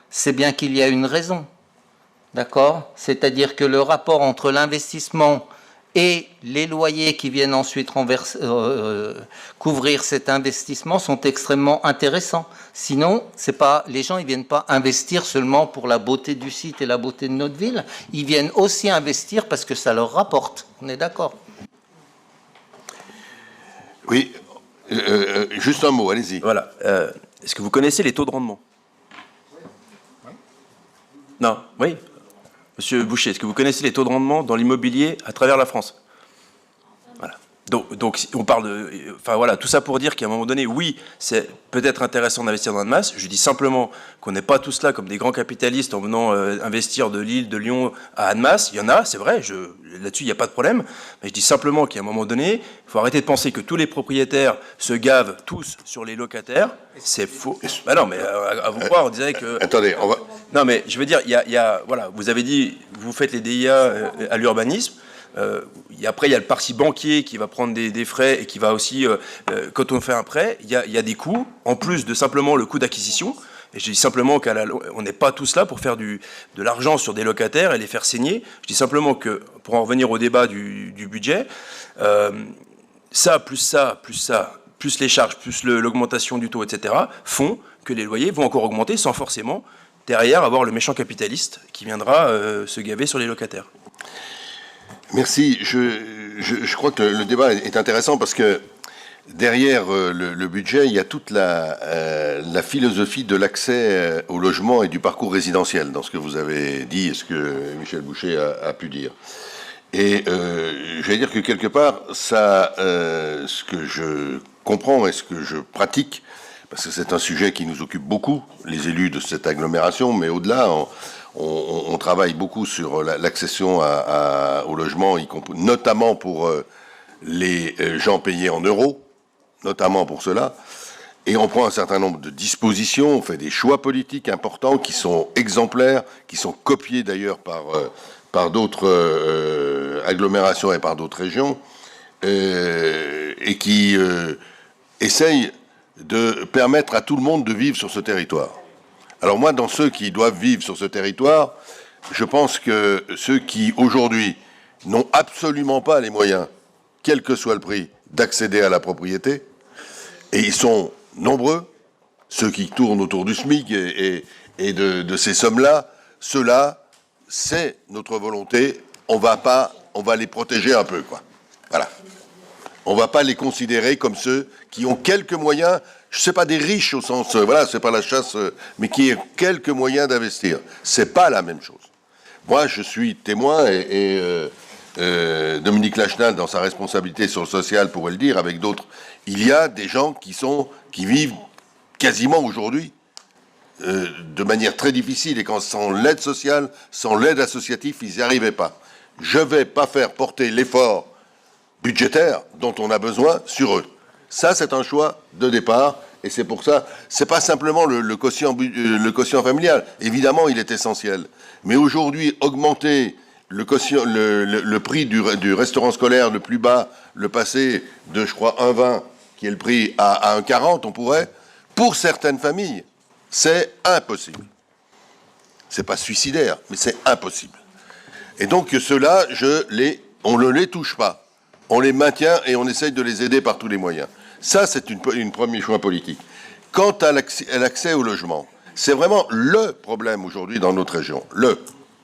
c'est bien qu'il y a une raison. D'accord ? C'est-à-dire que le rapport entre l'investissement et les loyers qui viennent ensuite couvrir cet investissement sont extrêmement intéressants. Sinon, les gens ne viennent pas investir seulement pour la beauté du site et la beauté de notre ville. Ils viennent aussi investir parce que ça leur rapporte. On est d'accord ?
Oui, juste un mot, allez-y.
Voilà. Est-ce que vous connaissez les taux de rendement ? Non, oui. Monsieur Boucher, est-ce que vous connaissez les taux de rendement dans l'immobilier à travers la France ? Voilà. Donc, on parle de... Enfin, voilà, tout ça pour dire qu'à un moment donné, oui, c'est peut-être intéressant d'investir dans Annemasse. Je dis simplement qu'on n'est pas tous là comme des grands capitalistes en venant investir de Lille, de Lyon à Annemasse. Il y en a, c'est vrai, là-dessus, il n'y a pas de problème. Mais je dis simplement qu'à un moment donné, il faut arrêter de penser que tous les propriétaires se gavent tous sur les locataires. C'est faux. Bah non, mais à vous croire, on dirait que...
Attendez, on va...
Non, mais je veux dire, voilà, vous avez dit, vous faites les DIA à l'urbanisme. Après, il y a le parti banquier qui va prendre des frais et qui va aussi, quand on fait un prêt, il y a des coûts, en plus de simplement le coût d'acquisition. Et je dis simplement qu'on n'est pas tous là pour faire de l'argent sur des locataires et les faire saigner. Je dis simplement que, pour en revenir au débat du budget, plus les charges, plus l'augmentation du taux, etc., font que les loyers vont encore augmenter sans forcément, derrière, avoir le méchant capitaliste qui viendra se gaver sur les locataires.
Merci. Je crois que le débat est intéressant parce que derrière le budget, il y a toute la philosophie de l'accès au logement et du parcours résidentiel dans ce que vous avez dit et ce que Michel Boucher a pu dire. Et j'allais dire que quelque part, ça, ce que je comprends et ce que je pratique, parce que c'est un sujet qui nous occupe beaucoup, les élus de cette agglomération, mais au-delà, on travaille beaucoup sur l'accession au logement, notamment pour les gens payés en euros, notamment pour cela. Et on prend un certain nombre de dispositions, on fait des choix politiques importants qui sont exemplaires, qui sont copiés d'ailleurs par d'autres agglomérations et par d'autres régions, et qui essayent de permettre à tout le monde de vivre sur ce territoire. Alors moi, dans ceux qui doivent vivre sur ce territoire, je pense que ceux qui, aujourd'hui, n'ont absolument pas les moyens, quel que soit le prix, d'accéder à la propriété, et ils sont nombreux, ceux qui tournent autour du SMIC et de ces sommes-là, ceux-là, c'est notre volonté, on va les protéger un peu, quoi. Voilà. On va pas les considérer comme ceux qui ont quelques moyens, je sais pas des riches au sens, voilà, c'est pas la chasse, mais qui ont quelques moyens d'investir. C'est pas la même chose. Moi, je suis témoin et Dominique Lachenal, dans sa responsabilité sur le social, pourrait le dire avec d'autres. Il y a des gens qui vivent quasiment aujourd'hui de manière très difficile et quand sans l'aide sociale, sans l'aide associative, ils n'y arrivaient pas. Je vais pas faire porter l'effort budgétaire dont on a besoin sur eux. Ça, c'est un choix de départ, et c'est pour ça, c'est pas simplement le quotient familial. Évidemment, il est essentiel. Mais aujourd'hui, augmenter le prix du restaurant scolaire le plus bas, le passer de, je crois, 1,20, qui est le prix, à 1,40, on pourrait, pour certaines familles, c'est impossible. C'est pas suicidaire, mais c'est impossible. Et donc, ceux-là, on ne les touche pas. On les maintient et on essaye de les aider par tous les moyens. Ça, c'est une premier choix politique. Quant à l'accès au logement, c'est vraiment le problème aujourd'hui dans notre région.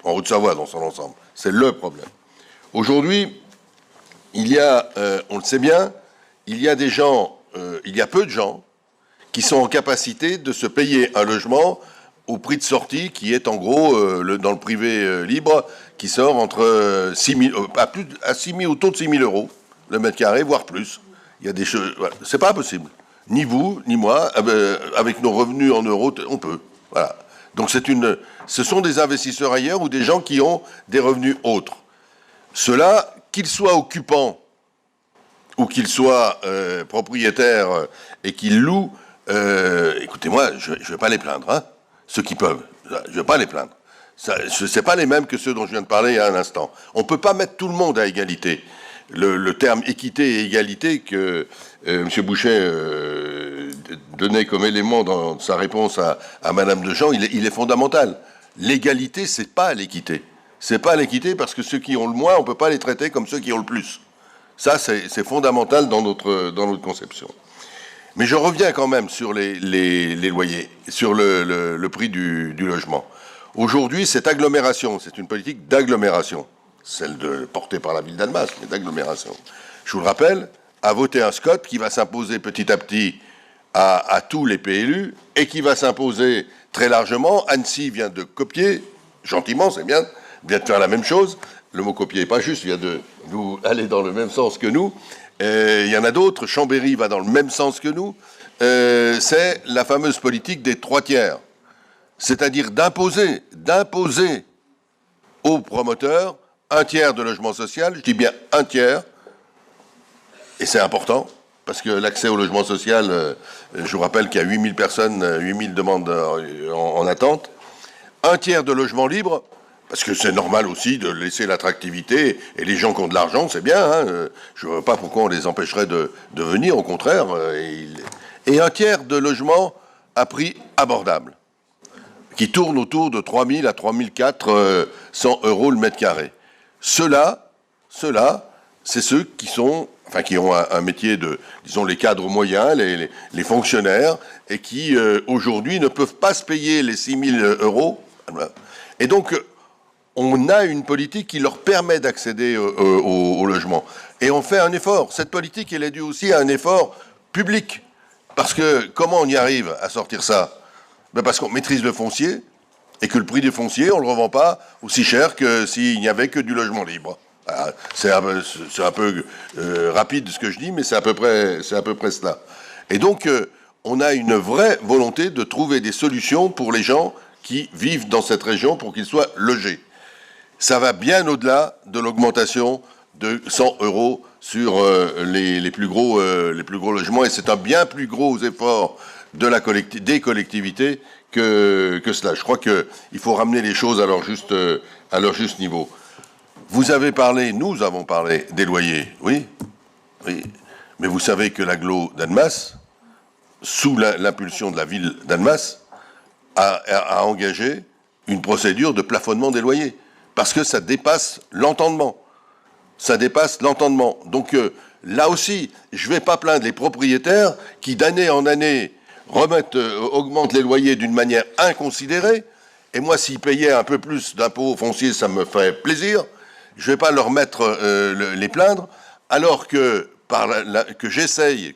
En Haute-Savoie dans son ensemble. C'est le problème. Aujourd'hui, il y a, on le sait bien, il y a peu de gens qui sont en capacité de se payer un logement au prix de sortie qui est en gros, dans le privé libre, qui sort entre 6 000, autour de 6 000 euros le mètre carré, voire plus. Il y a des choses, voilà. C'est pas possible. Ni vous, ni moi, avec nos revenus en euros, on peut. Voilà. Donc ce sont des investisseurs ailleurs ou des gens qui ont des revenus autres. Ceux-là, qu'ils soient occupants ou qu'ils soient propriétaires et qu'ils louent, écoutez-moi, je ne vais pas les plaindre, hein, ceux qui peuvent. Je ne vais pas les plaindre. Ce n'est pas les mêmes que ceux dont je viens de parler il y a un instant. On ne peut pas mettre tout le monde à égalité. Le terme équité et égalité que M. Boucher donnait comme élément dans sa réponse à Madame Dejean, il est fondamental. L'égalité, c'est pas l'équité. C'est pas l'équité parce que ceux qui ont le moins, on peut pas les traiter comme ceux qui ont le plus. Ça, c'est fondamental dans notre conception. Mais je reviens quand même sur les loyers, sur le prix du logement. Aujourd'hui, cette agglomération, c'est une politique d'agglomération, celle portée par la ville d'Annemasse, mais d'agglomération. Je vous le rappelle, a voté un SCOT qui va s'imposer petit à petit à tous les PLU et qui va s'imposer très largement. Annecy vient de copier, gentiment, c'est bien, vient de faire la même chose. Le mot copier n'est pas juste, vient de nous aller dans le même sens que nous. il y en a d'autres, Chambéry va dans le même sens que nous, c'est la fameuse politique des 3 tiers. C'est-à-dire d'imposer aux promoteurs 1 tiers de logement social, je dis bien 1 tiers, et c'est important, parce que l'accès au logement social, je vous rappelle qu'il y a 8000 personnes, 8000 demandes en attente, 1 tiers de logement libre, parce que c'est normal aussi de laisser l'attractivité, et les gens qui ont de l'argent, c'est bien, hein, je ne vois pas pourquoi on les empêcherait de venir, au contraire, et 1 tiers de logement à prix abordable, qui tourne autour de 3000 à 3400 euros le mètre carré. Ceux-là, c'est ceux qui sont, enfin, qui ont un métier de, disons, les cadres moyens, les fonctionnaires, et qui, aujourd'hui, ne peuvent pas se payer les 6000 euros. Et donc, on a une politique qui leur permet d'accéder au logement. Et on fait un effort. Cette politique, elle est due aussi à un effort public. Parce que, comment on y arrive à sortir ça? Ben parce qu'on maîtrise le foncier, et que le prix des fonciers, on ne le revend pas aussi cher que s'il n'y avait que du logement libre. C'est un peu rapide ce que je dis, mais c'est à peu près cela. Et donc, on a une vraie volonté de trouver des solutions pour les gens qui vivent dans cette région pour qu'ils soient logés. Ça va bien au-delà de l'augmentation de 100 euros sur les plus gros logements, et c'est un bien plus gros effort des collectivités que cela. Je crois qu'il faut ramener les choses à leur juste niveau. Nous avons parlé des loyers, oui, mais vous savez que l'agglo d'Annemasse, sous l'impulsion de la ville d'Annemasse, a engagé une procédure de plafonnement des loyers, parce que ça dépasse l'entendement. Donc là aussi, je ne vais pas plaindre les propriétaires qui, d'année en année, augmentent les loyers d'une manière inconsidérée. Et moi, s'ils payaient un peu plus d'impôts fonciers, ça me ferait plaisir. Je ne vais pas leur mettre les plaindre, alors que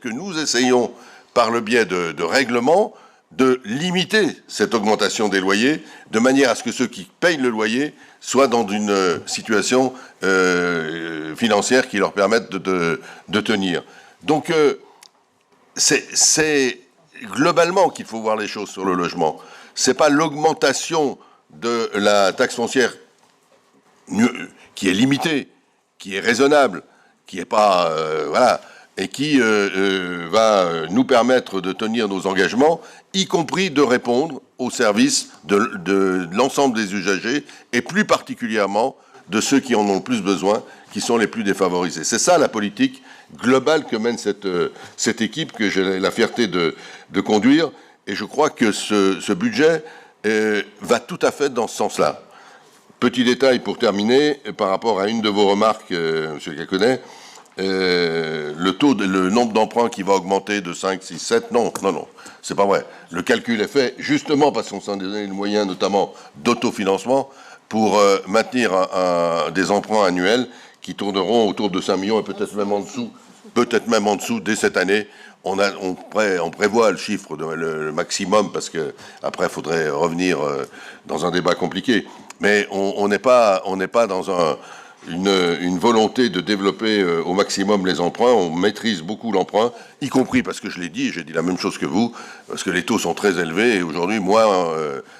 nous essayons, par le biais de règlements, de limiter cette augmentation des loyers, de manière à ce que ceux qui payent le loyer soient dans une situation financière qui leur permette de tenir. Donc, c'est globalement qu'il faut voir les choses sur le logement. C'est pas l'augmentation de la taxe foncière qui est limitée, qui est raisonnable, qui est pas et qui va nous permettre de tenir nos engagements, y compris de répondre aux services de l'ensemble des usagers, et plus particulièrement de ceux qui en ont le plus besoin, qui sont les plus défavorisés. C'est ça la politique globale que mène cette équipe que j'ai la fierté de conduire, et je crois que ce budget va tout à fait dans ce sens-là. Petit détail pour terminer, par rapport à une de vos remarques, M. Caconnet, le nombre d'emprunts qui va augmenter de 5, 6, 7, non, c'est pas vrai. Le calcul est fait justement parce qu'on s'en donné le moyen, notamment d'autofinancement, pour maintenir des emprunts annuels qui tourneront autour de 5 millions et peut-être même en dessous dès cette année. On prévoit le chiffre, le maximum, parce que après il faudrait revenir dans un débat compliqué. Mais on n'est pas dans une volonté de développer au maximum les emprunts. On maîtrise beaucoup l'emprunt, y compris parce que j'ai dit la même chose que vous, parce que les taux sont très élevés et aujourd'hui,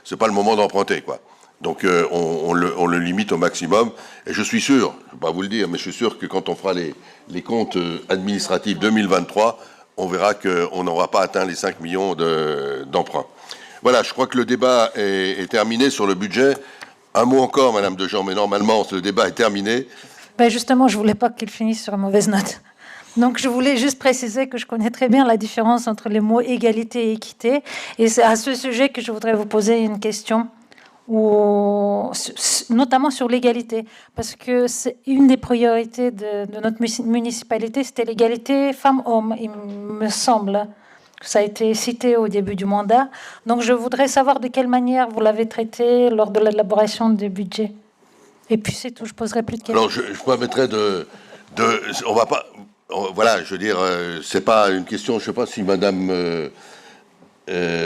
c'est pas le moment d'emprunter, quoi. Donc on le limite au maximum. Et je suis sûr, je ne vais pas vous le dire, mais je suis sûr que quand on fera les comptes administratifs 2023, on verra qu'on n'aura pas atteint les 5 millions d'emprunts. Voilà, je crois que le débat est terminé sur le budget. Un mot encore, Madame Dejean, mais normalement, ce débat est terminé.
Ben justement, je ne voulais pas qu'il finisse sur une mauvaise note. Donc, je voulais juste préciser que je connais très bien la différence entre les mots égalité et équité. Et c'est à ce sujet que je voudrais vous poser une question, notamment sur l'égalité. Parce que c'est une des priorités de notre municipalité, c'était l'égalité femmes-hommes, il me semble. Ça a été cité au début du mandat. Donc, je voudrais savoir de quelle manière vous l'avez traité lors de l'élaboration du budget. Et puis, c'est tout. Je poserai plus de questions.
Alors, je permettrai on va pas... Voilà, je veux dire, c'est pas une question... Je sais pas si Madame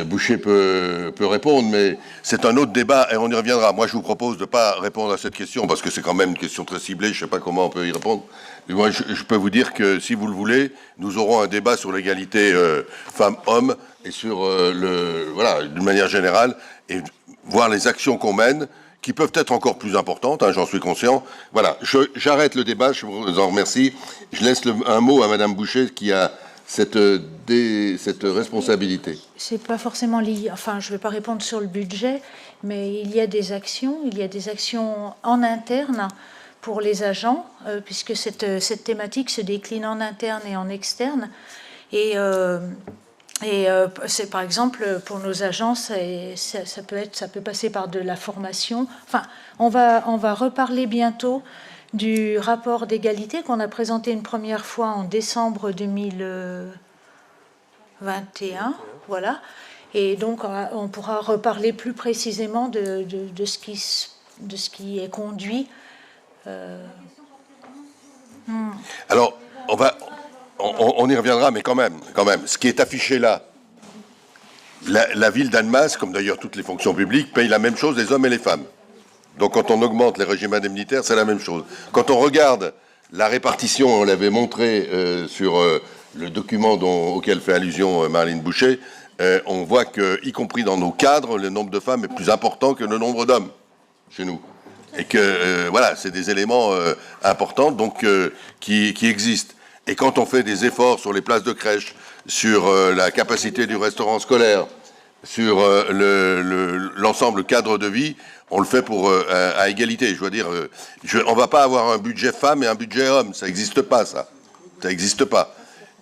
Boucher peut répondre, mais c'est un autre débat et on y reviendra. Moi, je vous propose de ne pas répondre à cette question parce que c'est quand même une question très ciblée. Je ne sais pas comment on peut y répondre. Mais moi, je peux vous dire que si vous le voulez, nous aurons un débat sur l'égalité femmes-hommes et sur voilà, d'une manière générale, et voir les actions qu'on mène, qui peuvent être encore plus importantes, hein, j'en suis conscient. Voilà, j'arrête le débat, je vous en remercie. Je laisse un mot à Madame Boucher qui a cette responsabilité.
C'est pas forcément lié, enfin je ne vais pas répondre sur le budget, mais il y a des actions en interne pour les agents, puisque cette thématique se décline en interne et en externe. Et c'est par exemple pour nos agents, ça peut passer par de la formation. Enfin, on va reparler bientôt du rapport d'égalité qu'on a présenté une première fois en décembre 2021, voilà. Et donc on pourra reparler plus précisément de ce qui est conduit.
Alors, on y reviendra, mais quand même, ce qui est affiché là, la ville d'Annemasse, comme d'ailleurs toutes les fonctions publiques, paye la même chose les hommes et les femmes. Donc quand on augmente les régimes indemnitaires, c'est la même chose. Quand on regarde la répartition, on l'avait montré sur le document auquel fait allusion Marlène Boucher, on voit que, y compris dans nos cadres, le nombre de femmes est plus important que le nombre d'hommes chez nous. Et que, voilà, c'est des éléments importants donc, qui existent. Et quand on fait des efforts sur les places de crèche, sur la capacité du restaurant scolaire, sur l'ensemble cadre de vie, on le fait à égalité. Je veux dire, on ne va pas avoir un budget femme et un budget homme. Ça n'existe pas, ça. Ça n'existe pas.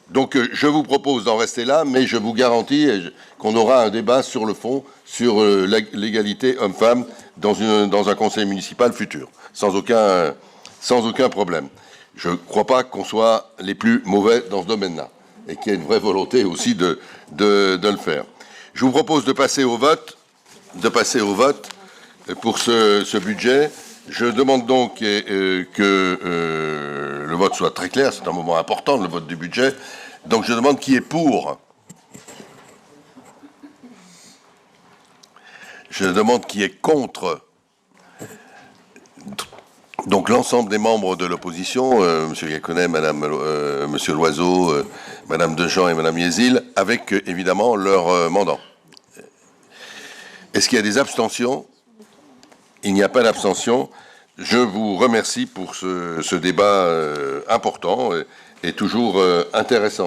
Donc, je vous propose d'en rester là, mais je vous garantis qu'on aura un débat sur le fond, sur l'égalité homme-femme dans un conseil municipal futur, sans aucun problème. Je ne crois pas qu'on soit les plus mauvais dans ce domaine-là, et qu'il y ait une vraie volonté aussi de le faire. Je vous propose de passer au vote pour ce budget. Je demande donc que le vote soit très clair. C'est un moment important, le vote du budget. Donc je demande qui est pour. Je demande qui est contre. Donc l'ensemble des membres de l'opposition, M. Iaconet, M. Loiseau, Mme Dejean et Mme Yézil, avec évidemment leur mandant. Est-ce qu'il y a des abstentions? Il n'y a pas d'abstention. Je vous remercie pour ce débat important et toujours intéressant.